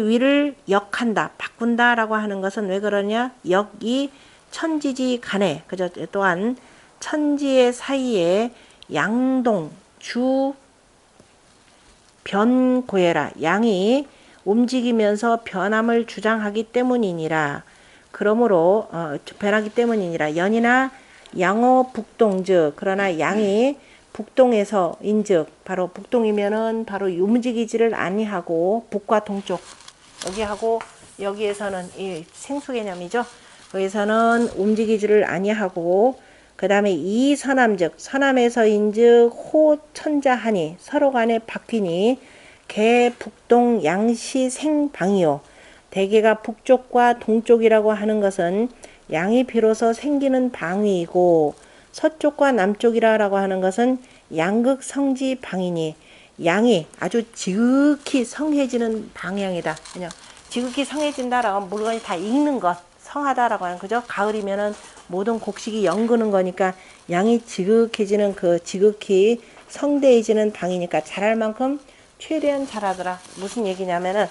위를 역한다, 바꾼다라고 하는 것은 왜 그러냐? 역이 천지지 간에 그죠? 또한 천지의 사이에 양동 변고해라. 양이 움직이면서 변함을 주장하기 때문이니라. 그러므로 변하기 때문이니라. 연이나 양어 북동즉 그러나 양이 북동에서 인즉 바로 북동이면은 바로 움직이지를 아니하고 북과 동쪽 여기하고 여기에서는 이 생수 개념이죠. 여기서는 움직이지를 아니하고 그 다음에 이 서남즉 서남에서인즉 호 천자하니 서로 간에 바뀌니 개 북동 양시 생방이요. 대개가 북쪽과 동쪽이라고 하는 것은 양이 비로소 생기는 방위이고 서쪽과 남쪽이라고 하는 것은 양극 성지 방이니 양이 아주 지극히 성해지는 방향이다. 그냥 지극히 성해진다라고 하면 물건이 다 익는 것, 성하다라고 하는 그죠? 가을이면은 모든 곡식이 연그는 거니까 양이 지극해지는 그 지극히 성대해지는 방이니까 자랄 만큼 최대한 자라더라. 무슨 얘기냐면은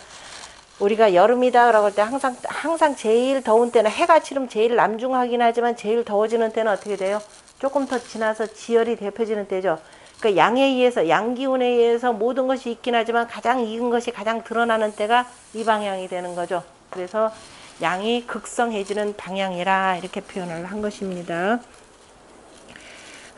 우리가 여름이다 그러고 할 때 항상 제일 더운 때는 해가 치르면 제일 남중하긴 하지만 제일 더워지는 때는 어떻게 돼요? 조금 더 지나서 지열이 대표지는 때죠. 그러니까 양에 의해서 양기운에 의해서 모든 것이 있긴 하지만 가장 익은 것이 가장 드러나는 때가 이 방향이 되는 거죠. 그래서 양이 극성해지는 방향이라 이렇게 표현을 한 것입니다.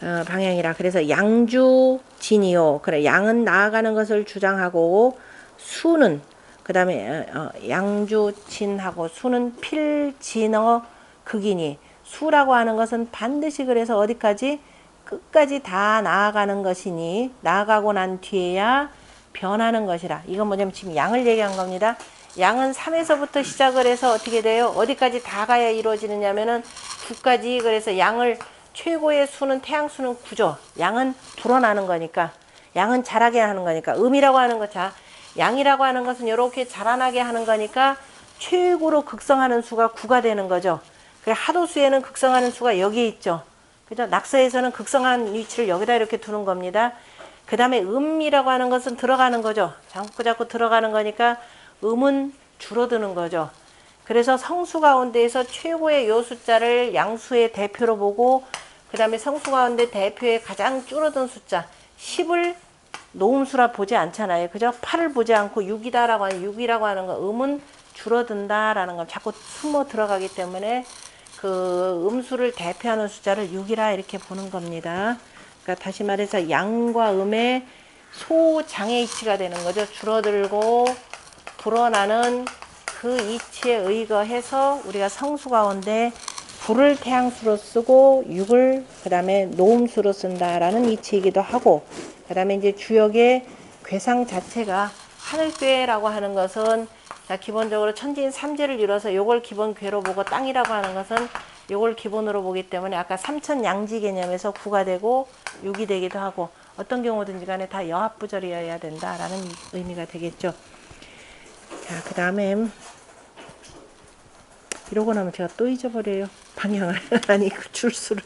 방향이라. 그래서 양주진이요. 그래 양은 나아가는 것을 주장하고 수는 그 다음에 양주진하고 수는 필진어 극이니 수라고 하는 것은 반드시 그래서 어디까지 끝까지 다 나아가는 것이니 나아가고 난 뒤에야 변하는 것이라. 이건 뭐냐면 지금 양을 얘기한 겁니다. 양은 3에서부터 시작을 해서 어떻게 돼요? 어디까지 다 가야 이루어지느냐면은 9까지. 그래서 양을 최고의 수는 태양수는 9죠. 양은 불어나는 거니까 양은 자라게 하는 거니까 음이라고 하는 거 자 양이라고 하는 것은 이렇게 자라나게 하는 거니까 최고로 극성하는 수가 9가 되는 거죠. 하도수에는 극성하는 수가 여기에 있죠. 그죠? 낙서에서는 극성한 위치를 여기다 이렇게 두는 겁니다. 그 다음에 음이라고 하는 것은 들어가는 거죠. 자꾸 들어가는 거니까 음은 줄어드는 거죠. 그래서 성수 가운데에서 최고의 요 숫자를 양수의 대표로 보고 그 다음에 성수 가운데 대표의 가장 줄어든 숫자 10을 노음수라 보지 않잖아요. 그죠? 8을 보지 않고 6이다라고 하는 6이라고 하는 거 음은 줄어든다라는 걸 자꾸 숨어 들어가기 때문에 그 음수를 대표하는 숫자를 6이라 이렇게 보는 겁니다. 그러니까 다시 말해서 양과 음의 소장의 이치가 되는 거죠. 줄어들고 불어나는 그 이치에 의거해서 우리가 성수 가운데 9를 태양수로 쓰고 6을 그 다음에 노음수로 쓴다라는 이치이기도 하고 그 다음에 이제 주역의 괴상 자체가 하늘괴라고 하는 것은 자 기본적으로 천지인 삼재를 이뤄서 요걸 기본 괴로 보고 땅이라고 하는 것은 요걸 기본으로 보기 때문에 아까 삼천양지 개념에서 9가 되고 6이 되기도 하고 어떤 경우든지 간에 다 여합부절이어야 된다라는 의미가 되겠죠. 자, 그 다음에 이러고 나면 제가 또 잊어버려요. 방향을 아니 그 줄수를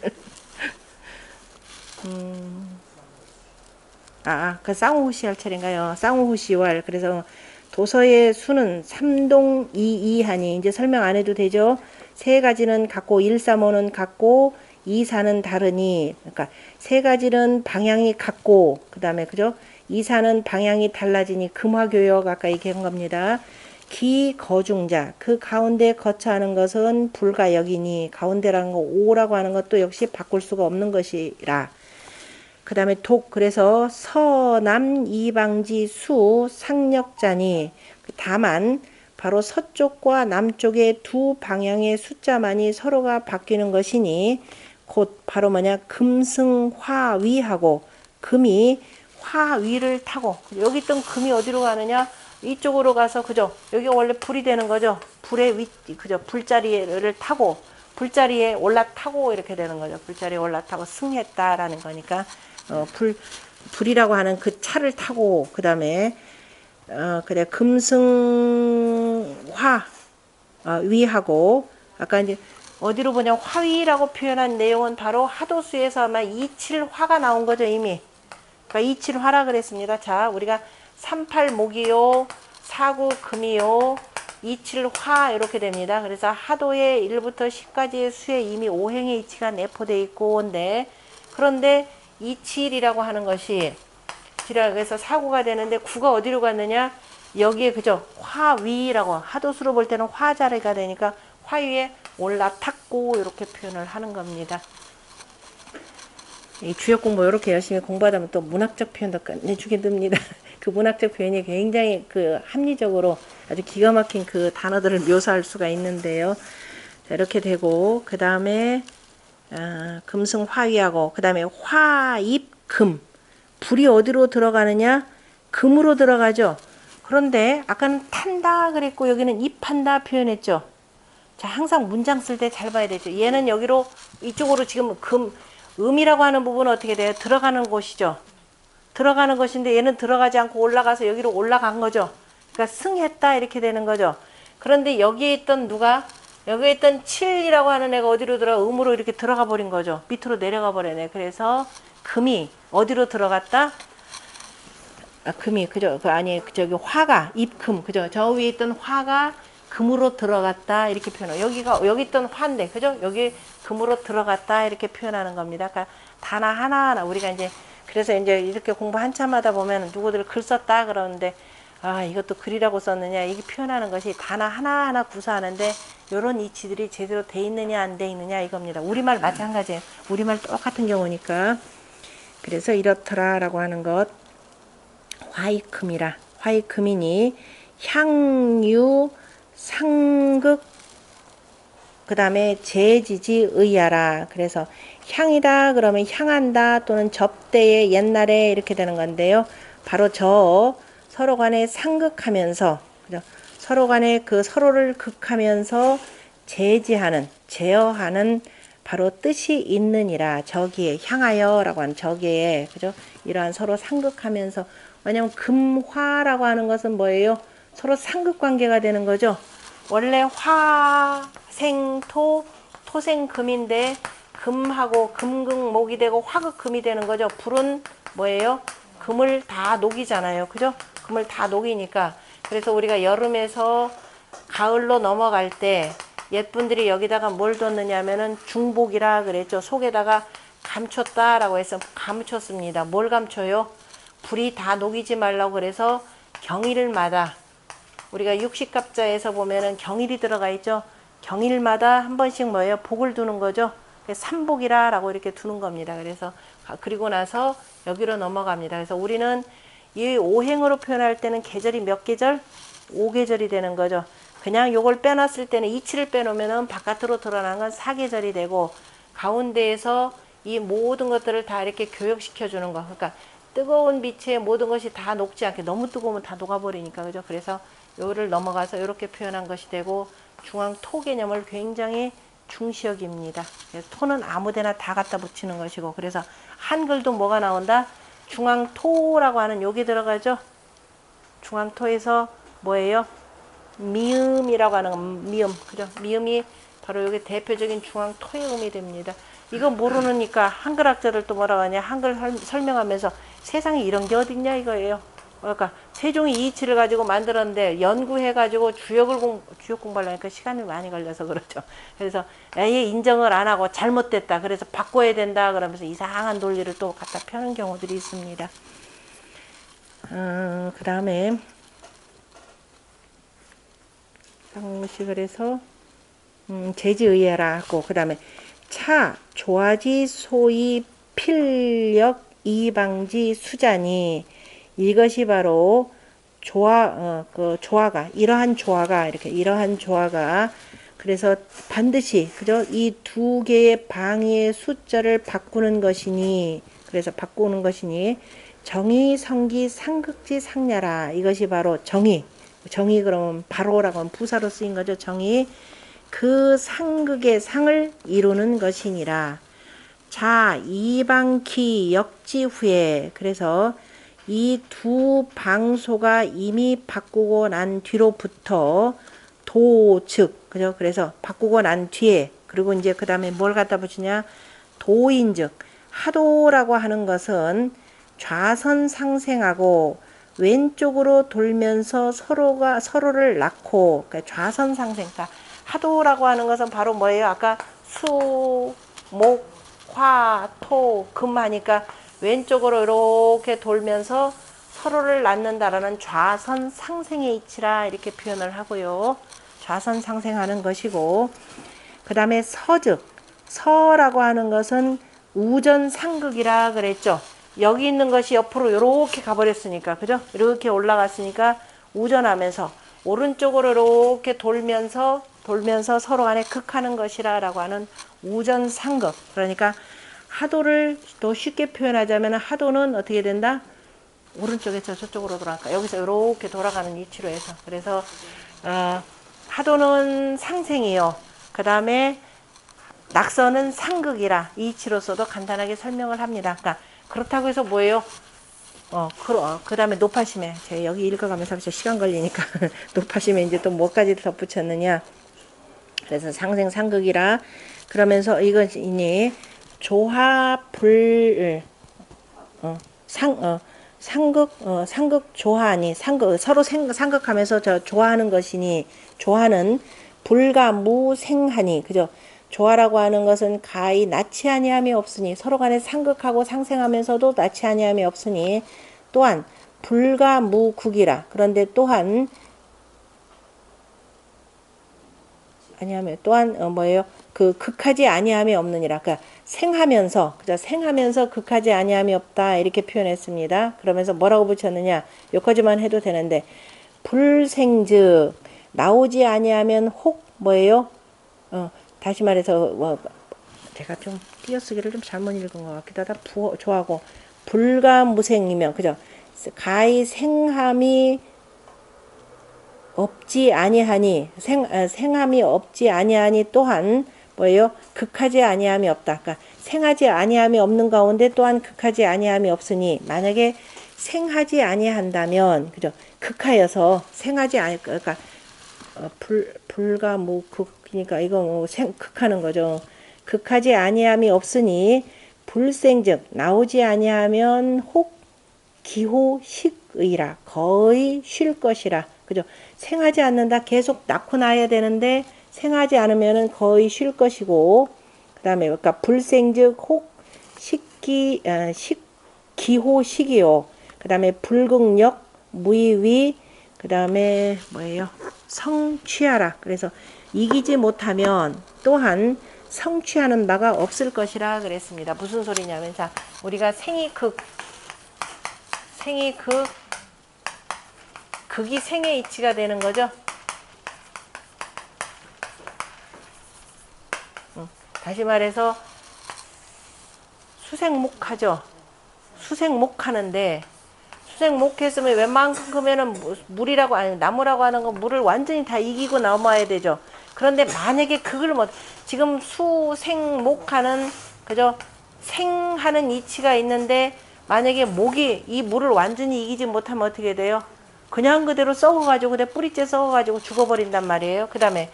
그 쌍우호시 할 차례인가요? 쌍우호시왈. 그래서 도서의 수는 3동 2이하니 이제 설명 안 해도 되죠. 세 가지는 같고 1, 3, 5는 같고 2, 4는 다르니 그러니까 세 가지는 방향이 같고 그 다음에 그죠? 2, 4는 방향이 달라지니 금화교역 아까 얘기한 겁니다. 기거중자 그 가운데 거처하는 것은 불가역이니 가운데라는 거 5라고 하는 것도 역시 바꿀 수가 없는 것이라. 그 다음에 독 그래서 서남 이방지 수 상력자니 다만 바로 서쪽과 남쪽의 두 방향의 숫자만이 서로가 바뀌는 것이니 곧 바로 뭐냐 금승화위하고 금이 화위를 타고 여기 있던 금이 어디로 가느냐 이쪽으로 가서 그죠 여기 원래 불이 되는 거죠. 불의 위 그죠 불자리를 타고 불자리에 올라타고 이렇게 되는 거죠. 불자리에 올라타고 승했다라는 거니까 불이라고 하는 그 차를 타고 그 다음에 그래 금승화 위하고 아까 이제 어디로 보냐 화위라고 표현한 내용은 바로 하도수에서 아마 이칠화가 나온 거죠 이미. 그러니까 이칠화라 그랬습니다. 자 우리가 38목이요 49금이요 27화 이렇게 됩니다. 그래서 하도의 1부터 10까지의 수에 이미 5행의 이치가 내포되어 있고 그런데 27이라고 하는 것이 그래서 사고가 되는데 구가 어디로 갔느냐? 여기에 그죠? 화위라고 하도수로 볼 때는 화자리가 되니까 화위에 올라탔고 이렇게 표현을 하는 겁니다. 이 주역 공부 이렇게 열심히 공부하다 보면 또 문학적 표현도 끝내주게 됩니다. 그 문학적 표현이 굉장히 그 합리적으로 아주 기가 막힌 그 단어들을 묘사할 수가 있는데요. 자, 이렇게 되고 그 다음에 금승화위하고 그 다음에 화입금. 불이 어디로 들어가느냐? 금으로 들어가죠. 그런데 아까는 탄다 그랬고 여기는 입한다 표현했죠. 자, 항상 문장 쓸 때 잘 봐야 되죠. 얘는 여기로 이쪽으로 지금 음이라고 하는 부분은 어떻게 돼요? 들어가는 곳이죠. 들어가는 것인데 얘는 들어가지 않고 올라가서 여기로 올라간 거죠. 그러니까 승했다 이렇게 되는 거죠. 그런데 여기에 있던 여기에 있던 7이라고 하는 애가 어디로 음으로 이렇게 들어가 버린 거죠. 밑으로 내려가 버리네. 그래서 금이 어디로 들어갔다? 금이 그죠? 저기 화가 입금 그죠? 저 위에 있던 화가 금으로 들어갔다 이렇게 표현해요. 여기 있던 화인데 그죠? 여기 금으로 들어갔다 이렇게 표현하는 겁니다. 그러니까 단어 하나하나 우리가 이제 그래서 이제 이렇게 공부 한참 하다 보면 누구들 글 썼다 그러는데 이것도 글이라고 썼느냐 이게 표현하는 것이 단어 하나하나 구사하는데 요런 이치들이 제대로 돼 있느냐 안 돼 있느냐 이겁니다. 우리말 마찬가지예요. 우리말 똑같은 경우니까. 그래서 이렇더라라고 하는 것 화이금이라 화이금이니 향유 상극 그 다음에 제지지의하라. 그래서 향이다 그러면 향한다 또는 접대에 옛날에 이렇게 되는 건데요. 바로 저 서로 간에 상극하면서 그죠? 서로 간에 그 서로를 극하면서 제지하는 제어하는 바로 뜻이 있느니라. 저기에 향하여 라고 하는 저기에 그죠? 이러한 서로 상극하면서 왜냐면 금화라고 하는 것은 뭐예요? 서로 상극관계가 되는 거죠. 원래 화생토 토생금인데 금하고 금극목이 되고 화극금이 되는 거죠. 불은 뭐예요? 금을 다 녹이잖아요. 그죠? 금을 다 녹이니까 그래서 우리가 여름에서 가을로 넘어갈 때 옛분들이 여기다가 뭘 뒀느냐 하면은 중복이라 그랬죠. 속에다가 감췄다라고 해서 감췄습니다. 뭘 감춰요? 불이 다 녹이지 말라고 그래서 경일마다 우리가 육식갑자에서 보면은 경일이 들어가 있죠. 경일마다 한 번씩 뭐예요? 복을 두는 거죠. 삼복이라라고 이렇게 두는 겁니다. 그래서 그리고 나서 여기로 넘어갑니다. 그래서 우리는 이 오행으로 표현할 때는 계절이 몇 계절? 5계절이 되는 거죠. 그냥 요걸 빼놨을 때는 이치를 빼놓으면은 바깥으로 드러나는 건 4계절이 되고 가운데에서 이 모든 것들을 다 이렇게 교역시켜 주는 거. 그러니까 뜨거운 빛에 모든 것이 다 녹지 않게 너무 뜨거우면 다 녹아버리니까 그죠? 그래서 요를 넘어가서 이렇게 표현한 것이 되고 중앙 토 개념을 굉장히 중시 여깁니다. 토는 아무데나 다 갖다 붙이는 것이고 그래서 한글도 뭐가 나온다? 중앙 토라고 하는 여기 들어가죠. 중앙 토에서 뭐예요? 미음이라고 하는 건 미음 그죠? 미음이 바로 여기 대표적인 중앙 토의 음이 됩니다. 이거 모르니까 한글 학자들 또 뭐라고 하냐 한글 설명하면서 세상에 이런 게 어딨냐 이거예요. 그러니까 세종이 이 이치를 가지고 만들었는데 연구해가지고 주역 공부하려니까 시간이 많이 걸려서 그렇죠. 그래서 아예 인정을 안 하고 잘못됐다. 그래서 바꿔야 된다. 그러면서 이상한 논리를 또 갖다 펴는 경우들이 있습니다. 그 다음에 상무식을 해서 제지의해라 하고 그 다음에 차 조화지 소위 필력 이방지 수자니 이것이 바로 조화가 이러한 조화가 그래서 반드시 그죠 이 두 개의 방위의 숫자를 바꾸는 것이니 그래서 바꾸는 것이니 정의 성기 상극지 상냐라 이것이 바로 정의 그러면 바로라고 하면 부사로 쓰인 거죠. 정의 그 상극의 상을 이루는 것이니라. 자 이방키 역지 후에 그래서 이 두 방소가 이미 바꾸고 난 뒤로부터 도즉 그죠? 그래서 바꾸고 난 뒤에 그리고 이제 그 다음에 뭘 갖다 붙이냐 도인즉 하도라고 하는 것은 좌선 상생하고 왼쪽으로 돌면서 서로를 낳고 그러니까 좌선 상생 그러니까 하도라고 하는 것은 바로 뭐예요? 아까 수, 목, 화, 토, 금 하니까 왼쪽으로 이렇게 돌면서 서로를 낳는다라는 좌선 상생의 이치라 이렇게 표현을 하고요. 좌선 상생하는 것이고, 그 다음에 서즉, 서라고 하는 것은 우전 상극이라 그랬죠. 여기 있는 것이 옆으로 이렇게 가버렸으니까, 그죠? 이렇게 올라갔으니까 우전하면서 오른쪽으로 이렇게 돌면서 서로 간에 극하는 것이라 라고 하는 우전 상극. 그러니까 하도를 더 쉽게 표현하자면 하도는 어떻게 된다? 오른쪽에서 저쪽으로 돌아갈까? 여기서 이렇게 돌아가는 위치로 해서. 그래서 하도는 상생이요. 그 다음에 낙서는 상극이라 이 이치로서도 간단하게 설명을 합니다. 그러니까 그렇다고 해서 뭐예요? 그 다음에 높아심에 제가 여기 읽어가면서 시간 걸리니까 높아심에 이제 또 뭐까지 덧붙였느냐. 그래서 상생 상극이라 그러면서 이것이니 조화불 상극 조화니 상극 서로 상극하면서 조화하는 것이니 조화는 불가무생하니 그죠? 조화라고 하는 것은 가히 낫지 아니함이 없으니 서로 간에 상극하고 상생하면서도 낫지 아니함이 없으니 또한 불가무국이라 그런데 또한 아니하면 또한 뭐예요? 그 극하지 아니함이 없느니라. 그러니까 생하면서 그죠? 생하면서 극하지 아니함이 없다 이렇게 표현했습니다. 그러면서 뭐라고 붙였느냐? 여기까지만 해도 되는데 불생즉 나오지 아니하면 혹 뭐예요? 다시 말해서 제가 좀 띄어쓰기를 좀 잘못 읽은 것 같기도 하다. 조하고 불가무생이면 그죠? 가히 생함이 없지 아니하니 생함이 없지 아니하니 또한 뭐예요? 극하지 아니함이 없다. 그러니까 생하지 아니함이 없는 가운데 또한 극하지 아니함이 없으니 만약에 생하지 아니한다면 그죠? 극하여서 생하지 아니 그러니까 불가무극이니까 이거 극하는 거죠. 극하지 아니함이 없으니 불생즉 나오지 아니하면 혹 기호식의라 거의 쉴 것이라 그죠? 생하지 않는다 계속 낳고 나야 되는데 생하지 않으면은 거의 쉴 것이고 그 다음에 그러니까 불생즉 혹 기호식이요. 그 다음에 불극력 무의위 그 다음에 뭐예요? 성취하라. 그래서 이기지 못하면 또한 성취하는 바가 없을 것이라 그랬습니다. 무슨 소리냐면 자 우리가 생이 극이 생의 이치가 되는 거죠. 다시 말해서 수생목하죠. 수생목하는데 수생목했으면 웬만큼에는 물이라고 아니 나무라고 하는 건 물을 완전히 다 이기고 넘어야 되죠. 그런데 만약에 그걸 지금 수생목하는 그죠? 생하는 이치가 있는데 만약에 목이 이 물을 완전히 이기지 못하면 어떻게 돼요? 그냥 그대로 썩어가지고 그대 뿌리째 썩어가지고 죽어버린단 말이에요. 그 다음에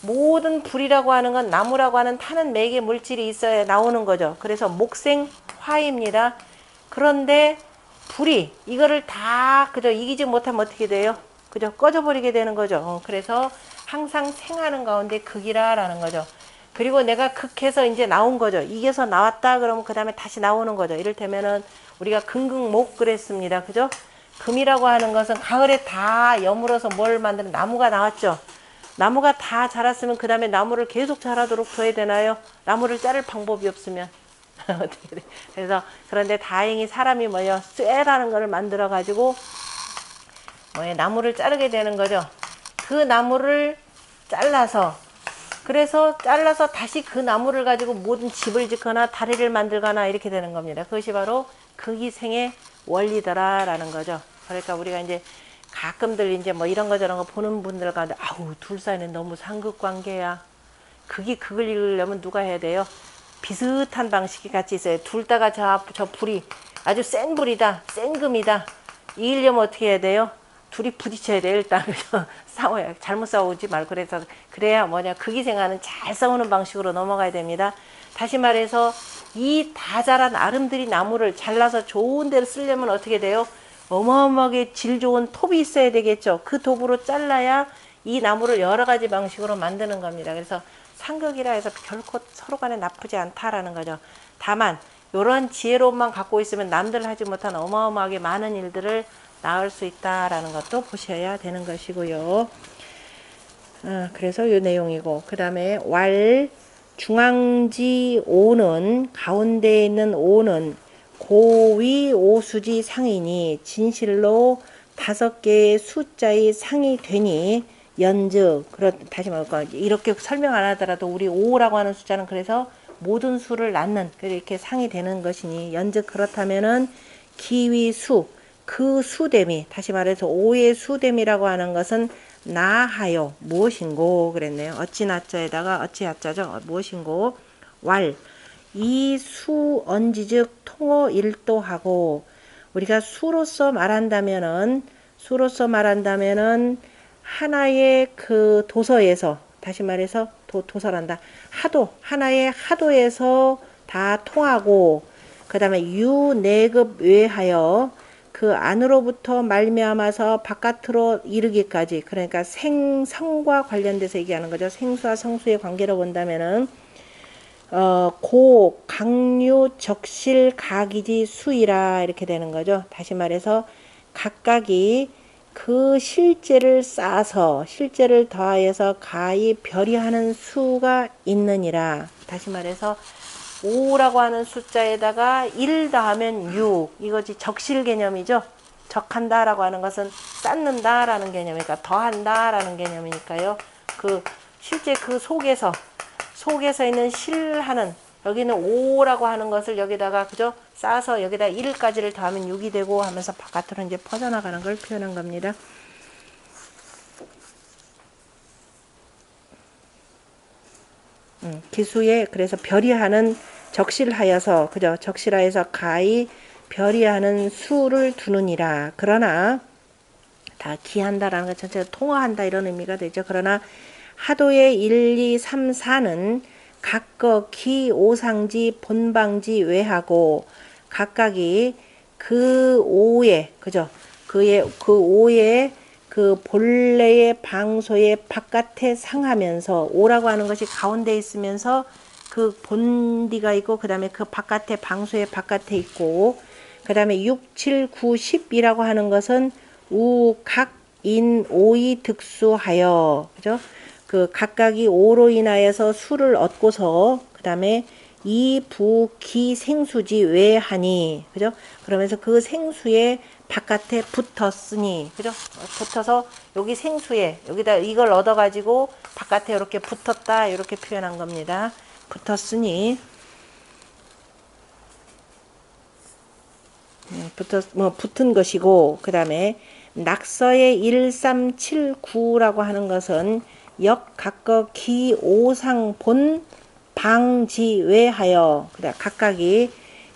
모든 불이라고 하는 건 나무라고 하는 타는 매개 물질이 있어야 나오는 거죠. 그래서 목생화입니다. 그런데 불이 이거를 다 그저 이기지 못하면 어떻게 돼요? 그저 꺼져버리게 되는 거죠. 그래서 항상 생하는 가운데 극이라라는 거죠. 그리고 내가 극해서 이제 나온 거죠. 이겨서 나왔다 그러면 그 다음에 다시 나오는 거죠. 이를테면은 우리가 금극목 그랬습니다. 그죠? 금이라고 하는 것은 가을에 다 여물어서 뭘 만드는 나무가 나왔죠. 나무가 다 자랐으면 그 다음에 나무를 계속 자라도록 둬야 되나요? 나무를 자를 방법이 없으면 어떻게 돼? 그래서 그런데 다행히 사람이 쇠라는 거를 만들어 가지고 나무를 자르게 되는 거죠. 그 나무를 잘라서 다시 그 나무를 가지고 모든 집을 짓거나 다리를 만들거나 이렇게 되는 겁니다. 그것이 바로 극이생의 원리더라라는 거죠. 그러니까 우리가 이제 가끔들 이제 이런 거 저런 거 보는 분들 가운데 아우 둘 사이는 너무 상극 관계야. 극이 극을 읽으려면 누가 해야 돼요? 비슷한 방식이 같이 있어요. 둘 다가 저 불이 아주 센 불이다. 센 금이다. 이기려면 어떻게 해야 돼요? 둘이 부딪혀야 돼요. 일단 싸워야 잘못 싸우지 말고 그래서 그래야 극이생하는 잘 싸우는 방식으로 넘어가야 됩니다. 다시 말해서 이 다 자란 아름드리 나무를 잘라서 좋은 데로 쓰려면 어떻게 돼요? 어마어마하게 질 좋은 톱이 있어야 되겠죠. 그 톱으로 잘라야 이 나무를 여러 가지 방식으로 만드는 겁니다. 그래서 상극이라 해서 결코 서로 간에 나쁘지 않다라는 거죠. 다만 요런 지혜로움만 갖고 있으면 남들 하지 못한 어마어마하게 많은 일들을 낳을 수 있다라는 것도 보셔야 되는 것이고요. 그래서 요 내용이고, 그 다음에 왈 중앙지 오는, 가운데에 있는 오는 고위 오수지 상이니 진실로 5개의 숫자의 상이 되니 연즉, 다시 말할까, 이렇게 설명 안 하더라도 우리 5라고 하는 숫자는 그래서 모든 수를 낳는, 이렇게 상이 되는 것이니 연즉 그렇다면은 기위수, 그 수됨이, 다시 말해서 5의 수됨이라고 하는 것은 나하여 무엇인고 그랬네요. 어찌 나자에다가 어찌 야자죠. 무엇인고 왈 이 수 언지즉 통어 일도하고, 우리가 수로서 말한다면은 하나의 그 도서에서, 다시 말해서 도서란다. 하나의 하도에서 다 통하고, 그 다음에 유내급 외하여 그 안으로부터 말미암아서 바깥으로 이르기까지, 그러니까 생성과 관련돼서 얘기하는 거죠. 생수와 성수의 관계로 본다면은 고 강류 적실 가기지 수이라 이렇게 되는 거죠. 다시 말해서 각각이 그 실제를 쌓아서 실제를 더하여서 가히 별이하는 수가 있느니라. 다시 말해서 5라고 하는 숫자에다가 1 더하면 6, 이것이 적실 개념이죠. 적한다 라고 하는 것은 쌓는다 라는 개념이니까 더한다 라는 개념이니까요. 실제 그 속에서 있는 실하는, 여기는 5라고 하는 것을 여기다가 그죠? 쌓아서 여기다 1까지를 더하면 6이 되고 하면서 바깥으로 이제 퍼져나가는 걸 표현한 겁니다. 기수에 그래서 별이하는 적실하여서, 그죠? 적실하여서 가히 별이하는 수를 두느니라. 그러나 다 기한다라는 것 전체가 통화한다 이런 의미가 되죠. 그러나 하도의 1, 2, 3, 4는 각각 기 오상지 본방지 외하고 각각이 그 5에, 그죠? 그 5에 그 본래의 방소의 바깥에 상하면서, 5라고 하는 것이 가운데 있으면서 그 본디가 있고, 그 다음에 그 바깥에 방소의 바깥에 있고, 그 다음에 6, 7, 9, 10이라고 하는 것은 우각인 오이 득수하여, 그죠? 그 각각이 5로 인하여서 수를 얻고서, 그 다음에 이부기 생수지 외하니, 그죠? 그러면서 그 생수의 바깥에 붙었으니, 그죠? 붙어서 여기 생수에 여기다 이걸 얻어가지고 바깥에 이렇게 붙었다 이렇게 표현한 겁니다. 붙었으니 붙은 것이고, 그 다음에 낙서의 1, 3, 7, 9라고 하는 것은 각각 기 오상 본 방지 외하여, 각각이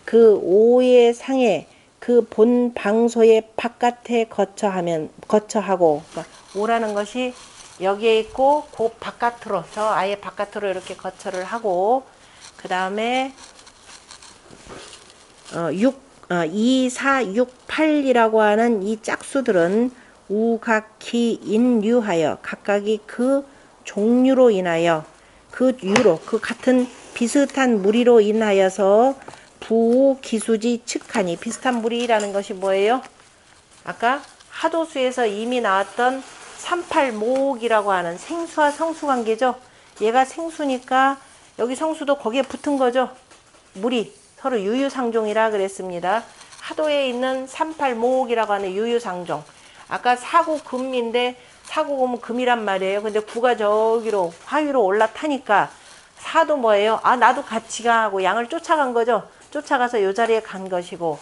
그 5의 상에 그 본 방소의 바깥에 거처하고, 5라는 것이 여기에 있고 그 바깥으로, 저 아예 바깥으로 이렇게 거처를 하고, 그 다음에 2, 4, 6, 8이라고 하는 이 짝수들은 우각기 인유하여 각각이 그 종류로 인하여, 그 같은 비슷한 무리로 인하여서 부기수지 측하니, 비슷한 무리라는 것이 뭐예요? 아까 하도수에서 이미 나왔던 38모옥이라고 하는 생수와 성수 관계죠. 얘가 생수니까 여기 성수도 거기에 붙은 거죠. 무리, 서로 유유상종이라 그랬습니다. 하도에 있는 38모옥이라고 하는 유유상종. 아까 사구 금인데, 사구 금은 금이란 말이에요. 근데 구가 저기로 화위로 올라타니까 사도 뭐예요? 나도 같이 가 하고 양을 쫓아간 거죠. 쫓아가서 요 자리에 간 것이고,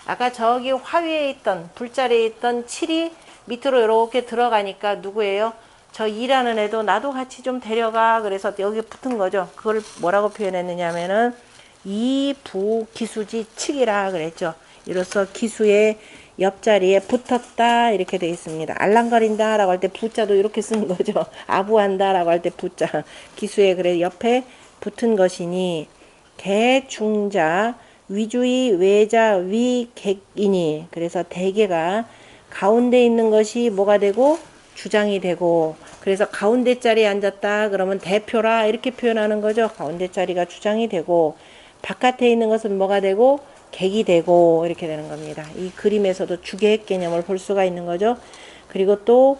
아까 저기 화위에 있던 불자리에 있던 7이 밑으로 이렇게 들어가니까 누구예요? 저 2라는 애도 나도 같이 좀 데려가. 그래서 여기 붙은 거죠. 그걸 뭐라고 표현했느냐 하면은 이부기수지 측이라 그랬죠. 이로써 기수의 옆자리에 붙었다 이렇게 되어 있습니다. 알랑거린다 라고 할 때 부자도 이렇게 쓰는 거죠. 아부한다 라고 할 때 부자, 기수의 그래 옆에 붙은 것이니, 대중자 위주의 외자 위객이니, 그래서 대개가 가운데 있는 것이 뭐가 되고 주장이 되고, 그래서 가운데 자리에 앉았다 그러면 대표라 이렇게 표현하는 거죠. 가운데 자리가 주장이 되고, 바깥에 있는 것은 뭐가 되고 객이 되고 이렇게 되는 겁니다. 이 그림에서도 주객 개념을 볼 수가 있는 거죠. 그리고 또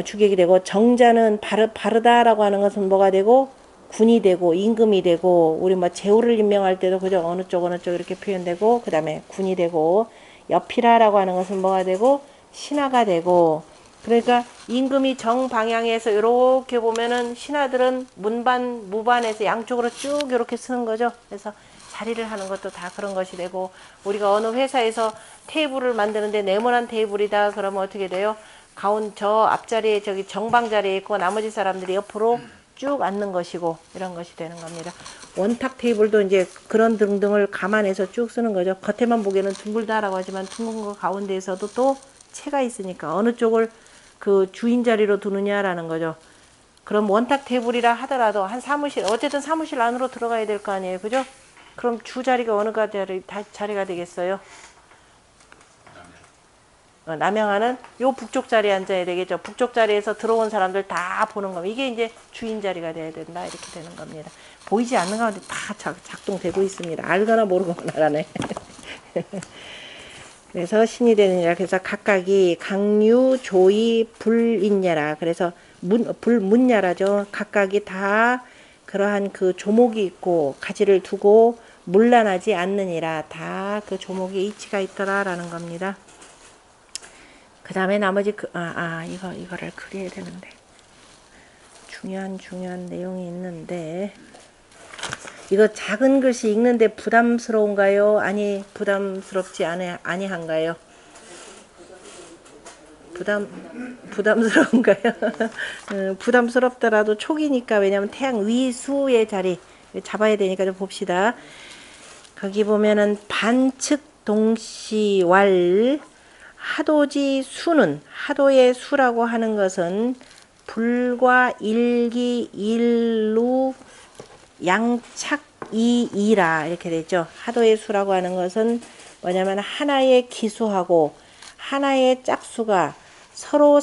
주객이 되고 정자는 바르다라고 하는 것은 뭐가 되고 군이 되고 임금이 되고 우리 뭐 제후를 임명할 때도 그죠 어느 쪽 이렇게 표현되고 그 다음에 군이 되고 옆이라라고 하는 것은 뭐가 되고 신하가 되고 그러니까 임금이 정방향에서 이렇게 보면은 신하들은 문반 무반에서 양쪽으로 쭉 이렇게 쓰는 거죠. 그래서 자리를 하는 것도 다 그런 것이 되고 우리가 어느 회사에서 테이블을 만드는데 네모난 테이블이다 그러면 어떻게 돼요? 저 앞자리에 저기 정방 자리에 있고 나머지 사람들이 옆으로 쭉 앉는 것이고 이런 것이 되는 겁니다. 원탁 테이블도 이제 그런 등등을 감안해서 쭉 쓰는 거죠. 겉에만 보기에는 둥글다라고 하지만 둥근 거 가운데에서도 또 채가 있으니까 어느 쪽을 그 주인 자리로 두느냐라는 거죠. 그럼 원탁 테이블이라 하더라도 한 사무실 어쨌든 사무실 안으로 들어가야 될 거 아니에요. 그죠? 그럼 주 자리가 어느 자리가 되겠어요? 남양하는 요 북쪽 자리에 앉아야 되겠죠. 북쪽 자리에서 들어온 사람들 다 보는 겁니다. 이게 이제 주인 자리가 돼야 된다. 이렇게 되는 겁니다. 보이지 않는 가운데 다 작동되고 있습니다. 알거나 모르거나라네. 그래서 신이 되느니라. 그래서 각각이 강유, 조이, 불인야라. 그래서 문야라죠. 각각이 다 그러한 그 조목이 있고 가지를 두고 문란하지 않느니라. 다 그 조목에 이치가 있더라라는 겁니다. 그 다음에 나머지 이거를 그려야 되는데 중요한 내용이 있는데 이거 작은 글씨 읽는데 부담스러운가요? 아니 부담스럽지 아니한가요? 부담스러운가요? 부담스럽더라도 촉이니까 왜냐면 태양 위수의 자리 잡아야 되니까 좀 봅시다. 거기 보면은 반측 동시왈 하도지 수는 하도의 수라고 하는 것은 불과 일기 일루 양착이이라 이렇게 되죠. 하도의 수라고 하는 것은 뭐냐면 하나의 기수하고 하나의 짝수가 서로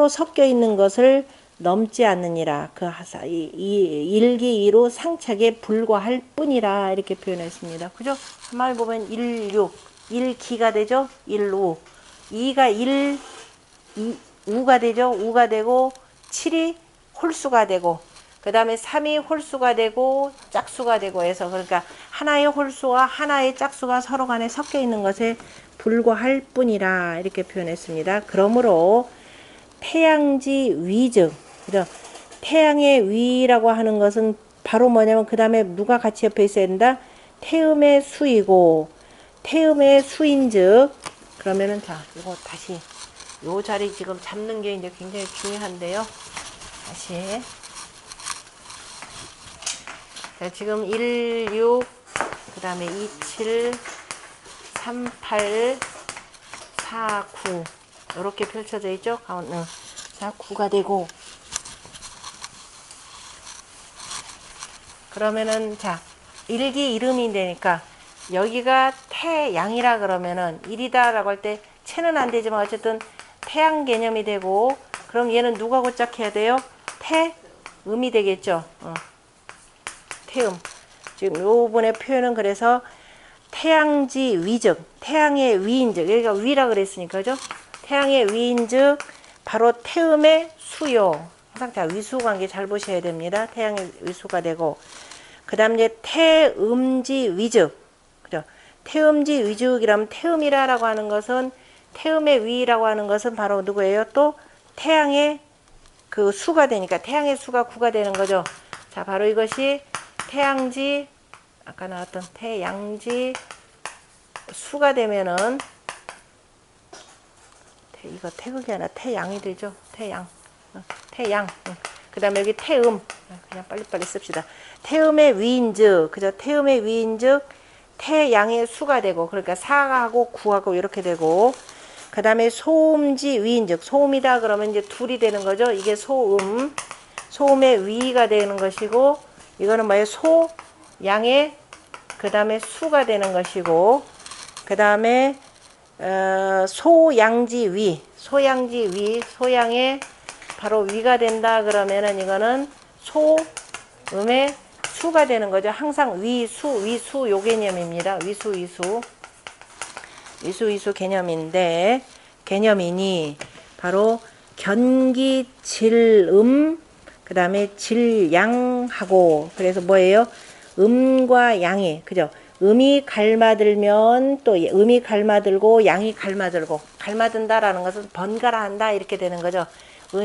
섞여 있는 것을 넘지 않느니라. 그 일기이로 상착에 불과할 뿐이라 이렇게 표현했습니다. 그죠? 한마디 보면 일육 1기가 되죠. 1우 2가 우가 되죠. 우가 되고 7이 홀수가 되고 그 다음에 3이 홀수가 되고 짝수가 되고 해서 그러니까 하나의 홀수와 하나의 짝수가 서로 간에 섞여 있는 것에 불과할 뿐이라 이렇게 표현했습니다. 그러므로 태양지 위즉 그죠? 태양의 위라고 하는 것은 바로 뭐냐면 그 다음에 누가 같이 옆에 있어야 된다. 태음의 수이고 태음의 수인즉 그러면은 자 이거 다시 요 자리 지금 잡는 게 이제 굉장히 중요한데요. 다시 자, 지금 1, 6 그 다음에 2, 7 3, 8 4, 9 이렇게 펼쳐져 있죠. 가운데 4, 9가 되고 그러면은 자 일기 이름이 되니까 여기가 태양이라 그러면은 1이다 라고 할 때 채는 안 되지만 어쨌든 태양 개념이 되고 그럼 얘는 누가 고짝해야 돼요? 태음이 되겠죠. 태음. 지금 요번에 표현은 그래서 태양지 위즉 태양의 위인즉 여기가 위라 그랬으니까 그죠? 태양의 위인즉 바로 태음의 수요. 항상 자 위수 관계 잘 보셔야 됩니다. 태양의 위수가 되고 그 다음 이제 태음지 위즉 그죠? 태음지 위즉이라면 태음이라고 하는 것은 태음의 위라고 하는 것은 바로 누구예요? 또 태양의 그 수가 되니까 태양의 수가 9가 되는 거죠. 자 바로 이것이 태양지 아까 나왔던 태양지 수가 되면은 이거 태극이 아니라 태양이 되죠. 태양 그 다음에 여기 태음 그냥 빨리빨리 씁시다. 태음의 위인즉 그죠? 태음의 위인즉 태양의 수가 되고 그러니까 4하고 9하고 이렇게 되고 그 다음에 소음지 위인즉 소음이다 그러면 이제 둘이 되는 거죠. 이게 소음의 위가 되는 것이고 이거는 뭐예요? 소양의 그 다음에 수가 되는 것이고 그 다음에 소양지 소양의 바로 위가 된다 그러면은 이거는 소음의 수가 되는 거죠. 항상 위수 요 개념입니다. 위수 개념인데, 개념이니 바로 견기 질음, 그 다음에 질양하고, 그래서 뭐예요? 음과 양이, 그죠? 음이 갈마들면 또 음이 갈마들고 양이 갈마들고, 갈마든다라는 것은 번갈아 한다 이렇게 되는 거죠.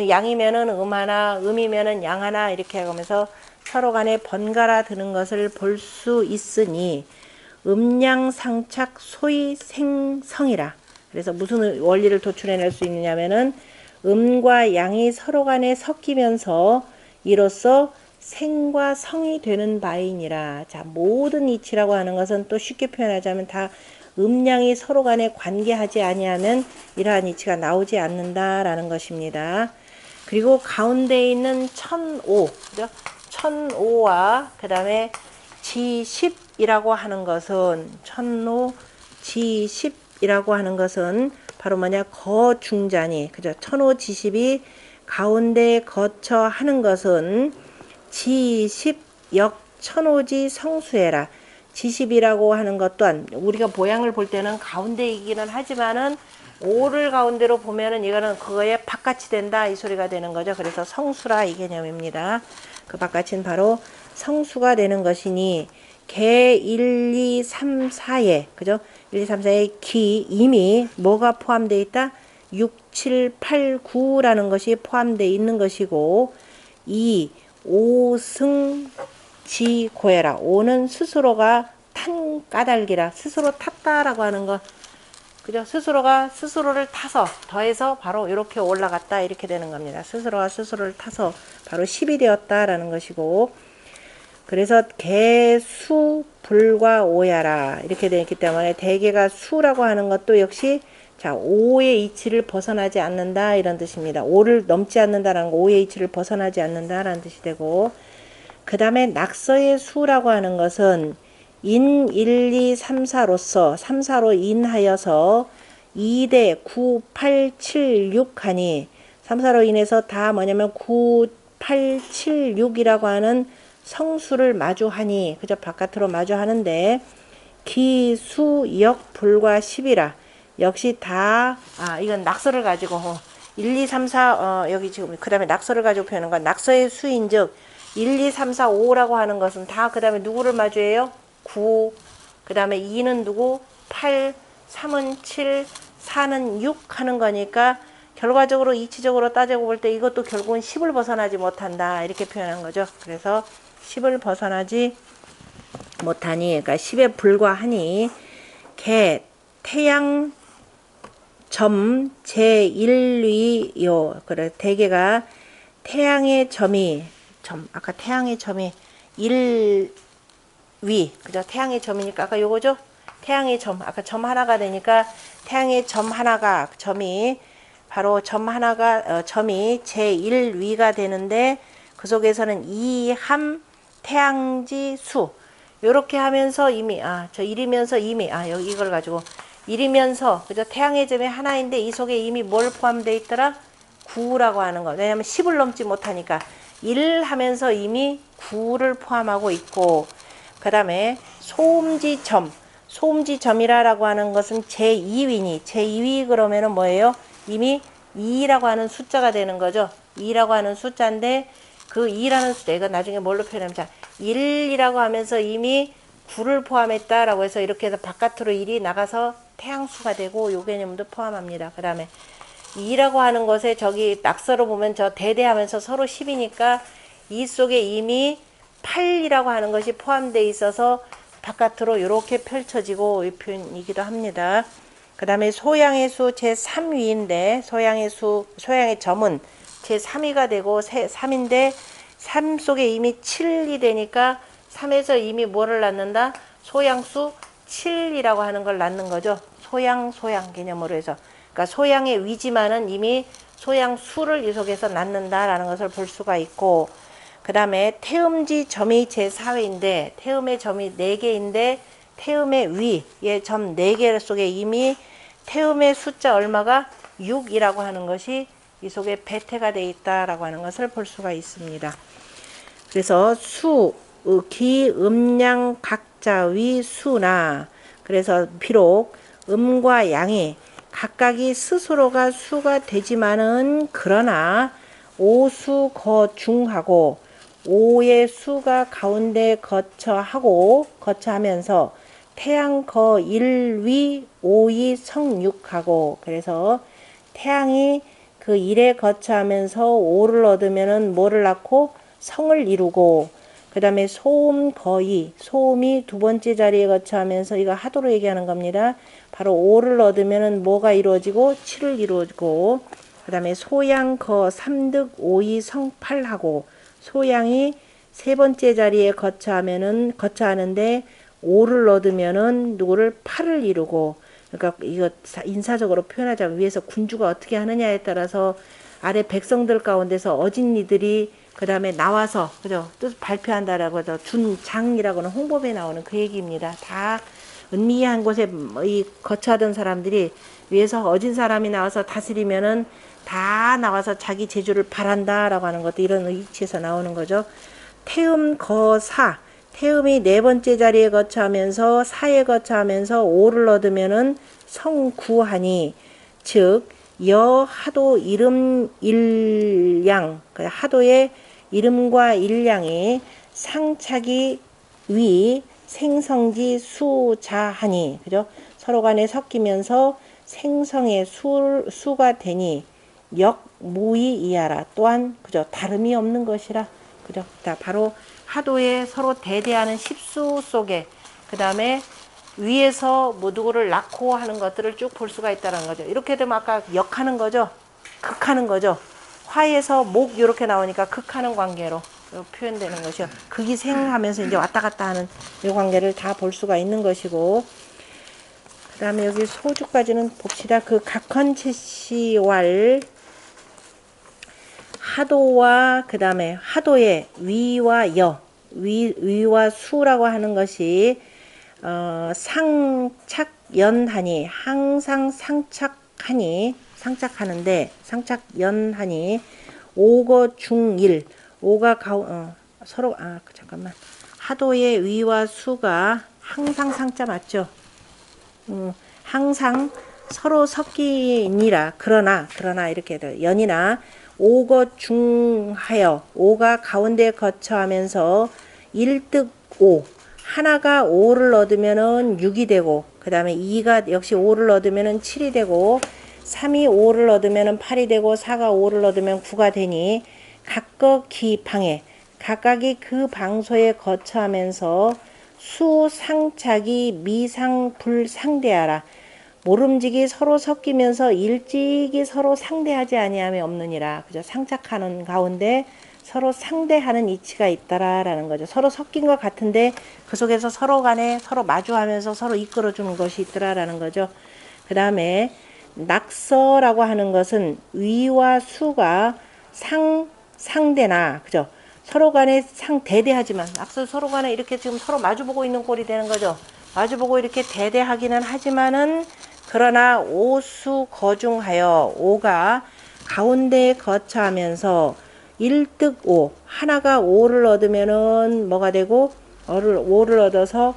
양이면은 음 하나, 음이면은 양 하나 이렇게 하면서 서로 간에 번갈아 드는 것을 볼 수 있으니 음양상착 소위 생성이라. 그래서 무슨 원리를 도출해낼 수 있느냐면은 음과 양이 서로 간에 섞이면서 이로써 생과 성이 되는 바이니라. 자, 모든 이치라고 하는 것은 또 쉽게 표현하자면 다 음양이 서로 간에 관계하지 아니하면 이러한 이치가 나오지 않는다라는 것입니다. 그리고 가운데 있는 천오, 그죠? 천오와 그 다음에 지10이라고 하는 것은, 천오, 지10이라고 하는 것은 바로 뭐냐? 거중자니, 그죠? 천오, 지10이 가운데 거쳐 하는 것은 지10 역 천오지 성수해라. 지10이라고 하는 것 또한 우리가 모양을 볼 때는 가운데이기는 하지만은 5를 가운데로 보면은 이거는 그거의 바깥이 된다 이 소리가 되는 거죠. 그래서 성수라 이 개념입니다. 그 바깥은 바로 성수가 되는 것이니 개 1, 2, 3, 4에 그죠? 1, 2, 3, 4에 기 이미 뭐가 포함되어 있다? 6, 7, 8, 9라는 것이 포함되어 있는 것이고 2, 5승 지고해라. 5는 스스로가 탄 까닭이라. 스스로 탔다라고 하는 거. 그죠? 스스로가 스스로를 타서 더해서 바로 이렇게 올라갔다 이렇게 되는 겁니다. 스스로가 스스로를 타서 바로 10이 되었다라는 것이고, 그래서 개수 불과 오야라 이렇게 되어 있기 때문에 대개가 수라고 하는 것도 역시 자 5의 이치를 벗어나지 않는다 이런 뜻입니다. 5를 넘지 않는다라는 거, 5의 이치를 벗어나지 않는다라는 뜻이 되고, 그 다음에 낙서의 수라고 하는 것은 인 1, 2, 3, 4로서 3, 4로 인하여서 2대 9, 8, 7, 6 하니 3, 4로 인해서 다 뭐냐면 9, 8, 7, 6이라고 하는 성수를 마주하니 그저 바깥으로 마주하는데 기수 역 불과 10이라 역시 다 이건 낙서를 가지고 1, 2, 3, 4 여기 지금 그 다음에 낙서를 가지고 표현한 건 낙서의 수인즉 1, 2, 3, 4, 5라고 하는 것은 다 그 다음에 누구를 마주해요? 9, 그 다음에 2는 누구? 8, 3은 7, 4는 6 하는 거니까 결과적으로 이치적으로 따지고 볼 때 이것도 결국은 10을 벗어나지 못한다 이렇게 표현한 거죠. 그래서 10을 벗어나지 못하니 그러니까 10에 불과하니 개, 태양, 점, 제1위요. 그래 대개가 태양의 점이 점 아까 태양의 점이 1위 그죠? 태양의 점이니까 아까 요거죠? 태양의 점 아까 점 하나가 되니까 태양의 점 하나가 점이 바로 점 하나가 점이 제1위가 되는데 그 속에서는 이함 태양지 수 요렇게 하면서 이미 저 1이면서 이미 여기 이걸 가지고 1이면서 그죠? 태양의 점이 하나인데 이 속에 이미 뭘 포함되어 있더라? 9라고 하는 거. 왜냐하면 10을 넘지 못하니까 1 하면서 이미 9를 포함하고 있고 그 다음에 소음지점 소음지점이라고 하는 것은 제2위니 제2위 그러면은 뭐예요? 이미 2라고 하는 숫자가 되는 거죠. 2라고 하는 숫자인데 그 2라는 숫자 이거 나중에 뭘로 표현하면 자 1이라고 하면서 이미 9를 포함했다라고 해서 이렇게 해서 바깥으로 1이 나가서 태양수가 되고 요 개념도 포함합니다. 그 다음에 2라고 하는 것에 저기 낙서로 보면 저 대대하면서 서로 10이니까 이 속에 이미 8이라고 하는 것이 포함되어 있어서 바깥으로 이렇게 펼쳐지고 이 표현이기도 합니다. 그 다음에 소양의 수 제3위인데 소양의 점은 제3위가 되고 3인데 3 속에 이미 7이 되니까 3에서 이미 뭐를 낳는다? 소양수 7이라고 하는 걸 낳는 거죠. 소양 개념으로 해서. 그러니까 소양의 위지만은 이미 소양수를 이 속에서 낳는다라는 것을 볼 수가 있고 그 다음에 태음지 점이 제4회인데 태음의 점이 4개인데 태음의 위의 점 4개 속에 이미 태음의 숫자 얼마가 6이라고 하는 것이 이 속에 배태가 되어 있다라고 하는 것을 볼 수가 있습니다. 그래서 수, 기, 음양 각자 위 수나. 그래서 비록 음과 양이 각각이 스스로가 수가 되지만은 그러나 오수 거중하고 오의 수가 가운데 거처하면서 태양 거 일위 오이 성육하고. 그래서 태양이 그 일에 거처하면서 오를 얻으면은 뭐를 낳고 성을 이루고, 그 다음에 소음 거의, 소음이 두 번째 자리에 거처하면서, 이거 하도로 얘기하는 겁니다. 바로 오를 얻으면은 뭐가 이루어지고 칠을 이루어지고, 그 다음에 소양 거 삼득 오이 성팔하고, 소양이 세 번째 자리에 거처하는데 오를 얻으면은 누구를 팔을 이루고. 그러니까 이거 인사적으로 표현하자면 위에서 군주가 어떻게 하느냐에 따라서 아래 백성들 가운데서 어진 이들이 그 다음에 나와서, 그죠, 뜻 발표한다라고 해서 준장이라고는 홍보에 나오는 그 얘기입니다. 다 은미한 곳에 이 거처하던 사람들이 위에서 어진 사람이 나와서 다스리면은 다 나와서 자기 재주를 발한다라고 하는 것도 이런 의치에서 나오는 거죠. 태음 거사, 태음이 네 번째 자리에 거처하면서 사에 거처하면서 오를 얻으면은 성구하니, 즉 여하도 이름 일양, 하도의 이름과 일양이 상착이 위 생성지 수자하니, 그죠? 서로 간에 섞이면서 생성의 수가 되니 역무이 이하라. 또한 그죠, 다름이 없는 것이라. 그죠? 자, 바로 하도에 서로 대대하는 십수 속에 그 다음에 위에서 뭐 누구를 낳고 하는 것들을 쭉 볼 수가 있다는 거죠. 이렇게 되면 아까 역하는 거죠. 극하는 거죠. 화에서 목 이렇게 나오니까 극하는 관계로 표현되는 것이요. 극이 생하면서 이제 왔다 갔다 하는 이 관계를 다 볼 수가 있는 것이고, 그 다음에 여기 소주까지는 봅시다. 그 각헌채시왈 하도와 그 다음에 하도의 위와 여, 위와 수라고 하는 것이 상착연하니, 항상 상착하는데 오거 중일, 오가 서로 잠깐만, 하도의 위와 수가 항상 상자 맞죠? 항상 서로 섞이니라. 그러나 이렇게 돼요. 연이나 오거 중하여, 오가 가운데 거처하면서 일득 오, 하나가 오를 얻으면은 6이 되고, 그 다음에 2가 역시 오를 얻으면은 7이 되고, 3이 오를 얻으면은 8이 되고, 4가 오를 얻으면 9가 되니 각각기 방에, 각각이 그 방소에 거처하면서 수상착이 미상불상대하라. 모름지기 서로 섞이면서 일찍이 서로 상대하지 아니함이 없느니라. 그죠? 상착하는 가운데 서로 상대하는 이치가 있다라는 거죠. 서로 섞인 것 같은데 그 속에서 서로 간에 서로 마주하면서 서로 이끌어주는 것이 있더라라는 거죠. 그 다음에 낙서라고 하는 것은 위와 수가 상대나, 그죠? 서로 간에 대대하지만, 낙서 서로 간에 이렇게 지금 서로 마주보고 있는 꼴이 되는 거죠. 마주보고 이렇게 대대하기는 하지만은, 그러나 오수 거중하여, 오가 가운데에 거처하면서 일득 오, 하나가 오를 얻으면은 뭐가 되고, 오를 얻어서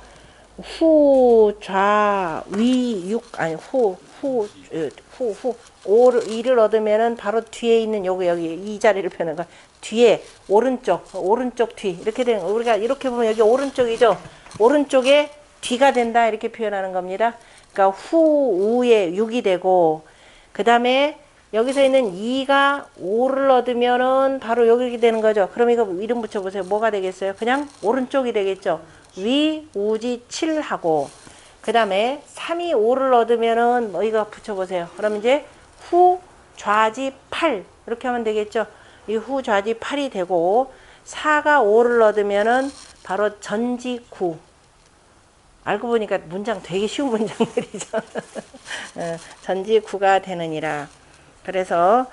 오를 이를 얻으면은 바로 뒤에 있는 여기 이 자리를 펴는 거, 뒤에 오른쪽 뒤 이렇게 되는 거. 우리가 이렇게 보면 여기 오른쪽이죠. 오른쪽에 뒤가 된다 이렇게 표현하는 겁니다. 그러니까 우에 6이 되고, 그 다음에 여기서 있는 2가 5를 얻으면은 바로 여기 되는 거죠. 그럼 이거 이름 붙여보세요. 뭐가 되겠어요? 그냥 오른쪽이 되겠죠. 위, 우지 7하고, 그 다음에 3이 5를 얻으면은 뭐 이거 붙여보세요. 그럼 이제 후, 좌지 8 이렇게 하면 되겠죠. 이 후, 좌지 8이 되고, 4가 5를 얻으면은 바로 전지 9. 알고 보니까 문장 되게 쉬운 문장들이죠. 전지 9가 되느니라. 그래서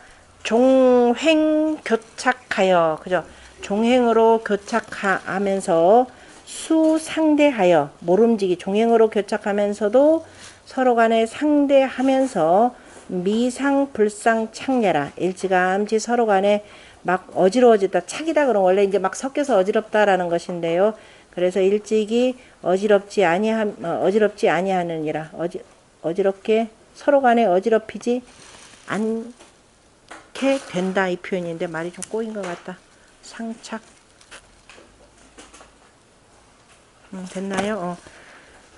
종횡 교착하여, 그죠? 종횡으로 교착하면서 수상대하여, 모름지기 종횡으로 교착하면서도 서로 간에 상대하면서 미상불상 창례라. 일찌감치 서로 간에 막 어지러워지다 착이다 그러면 원래 이제 막 섞여서 어지럽다라는 것인데요. 그래서 일찍이 어지럽지 아니하느니라 어지럽게 서로 간에 어지럽히지 않게 된다 이 표현인데 말이 좀 꼬인 것 같다. 상착 됐나요?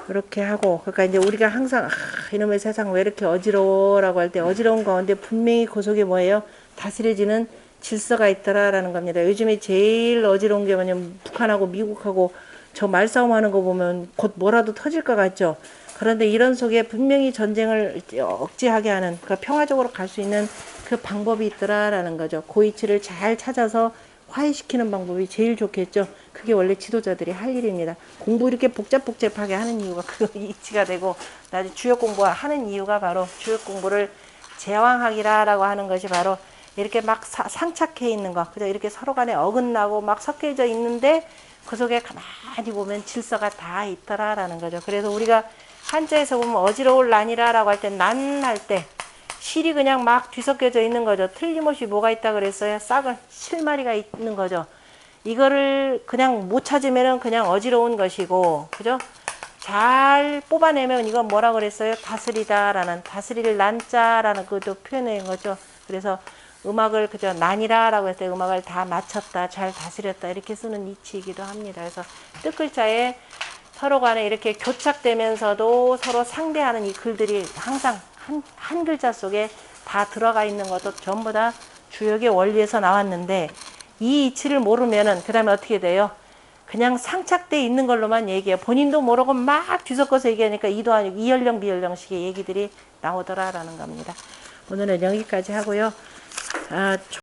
그렇게 하고 그러니까 이제 우리가 항상 이놈의 세상 왜 이렇게 어지러워라고 할 때 어지러운 가운데 분명히 그 속에 뭐예요? 다스려지는 질서가 있더라라는 겁니다. 요즘에 제일 어지러운 게 뭐냐면 북한하고 미국하고 저 말싸움하는 거 보면 곧 뭐라도 터질 것 같죠. 그런데 이런 속에 분명히 전쟁을 억제하게 하는 그러니까 평화적으로 갈 수 있는 그 방법이 있더라라는 거죠. 그 이치를 잘 찾아서 화해시키는 방법이 제일 좋겠죠. 그게 원래 지도자들이 할 일입니다. 공부 이렇게 복잡하게 하는 이유가 그 이치가 되고 나중에 주역 공부하는 이유가 바로 주역 공부를 제왕학이라고 하는 것이 바로 이렇게 막 상착해 있는 거 그죠? 이렇게 서로 간에 어긋나고 막 섞여져 있는데 그 속에 가만히 보면 질서가 다 있더라라는 거죠. 그래서 우리가 한자에서 보면 어지러울 난이라라고 할 때 난 할 때 실이 그냥 막 뒤섞여져 있는 거죠. 틀림없이 뭐가 있다 그랬어요? 싹은 실마리가 있는 거죠. 이거를 그냥 못 찾으면 그냥 어지러운 것이고, 그죠? 잘 뽑아내면 이건 뭐라 그랬어요? 다스리다라는, 다스릴 난자라는 그것도 표현한 거죠. 그래서 음악을 그저 난이라라고 했을 때 음악을 다 맞췄다, 잘 다스렸다 이렇게 쓰는 이치이기도 합니다. 그래서 뜻글자에 서로 간에 이렇게 교착되면서도 서로 상대하는 이 글들이 항상 한 글자 속에 다 들어가 있는 것도 전부 다 주역의 원리에서 나왔는데 이 이치를 모르면은 그 다음에 어떻게 돼요? 그냥 상착돼 있는 걸로만 얘기해요. 본인도 모르고 막 뒤섞어서 얘기하니까 이도 아니고 이연령 비연령식의 얘기들이 나오더라라는 겁니다. 오늘은 여기까지 하고요.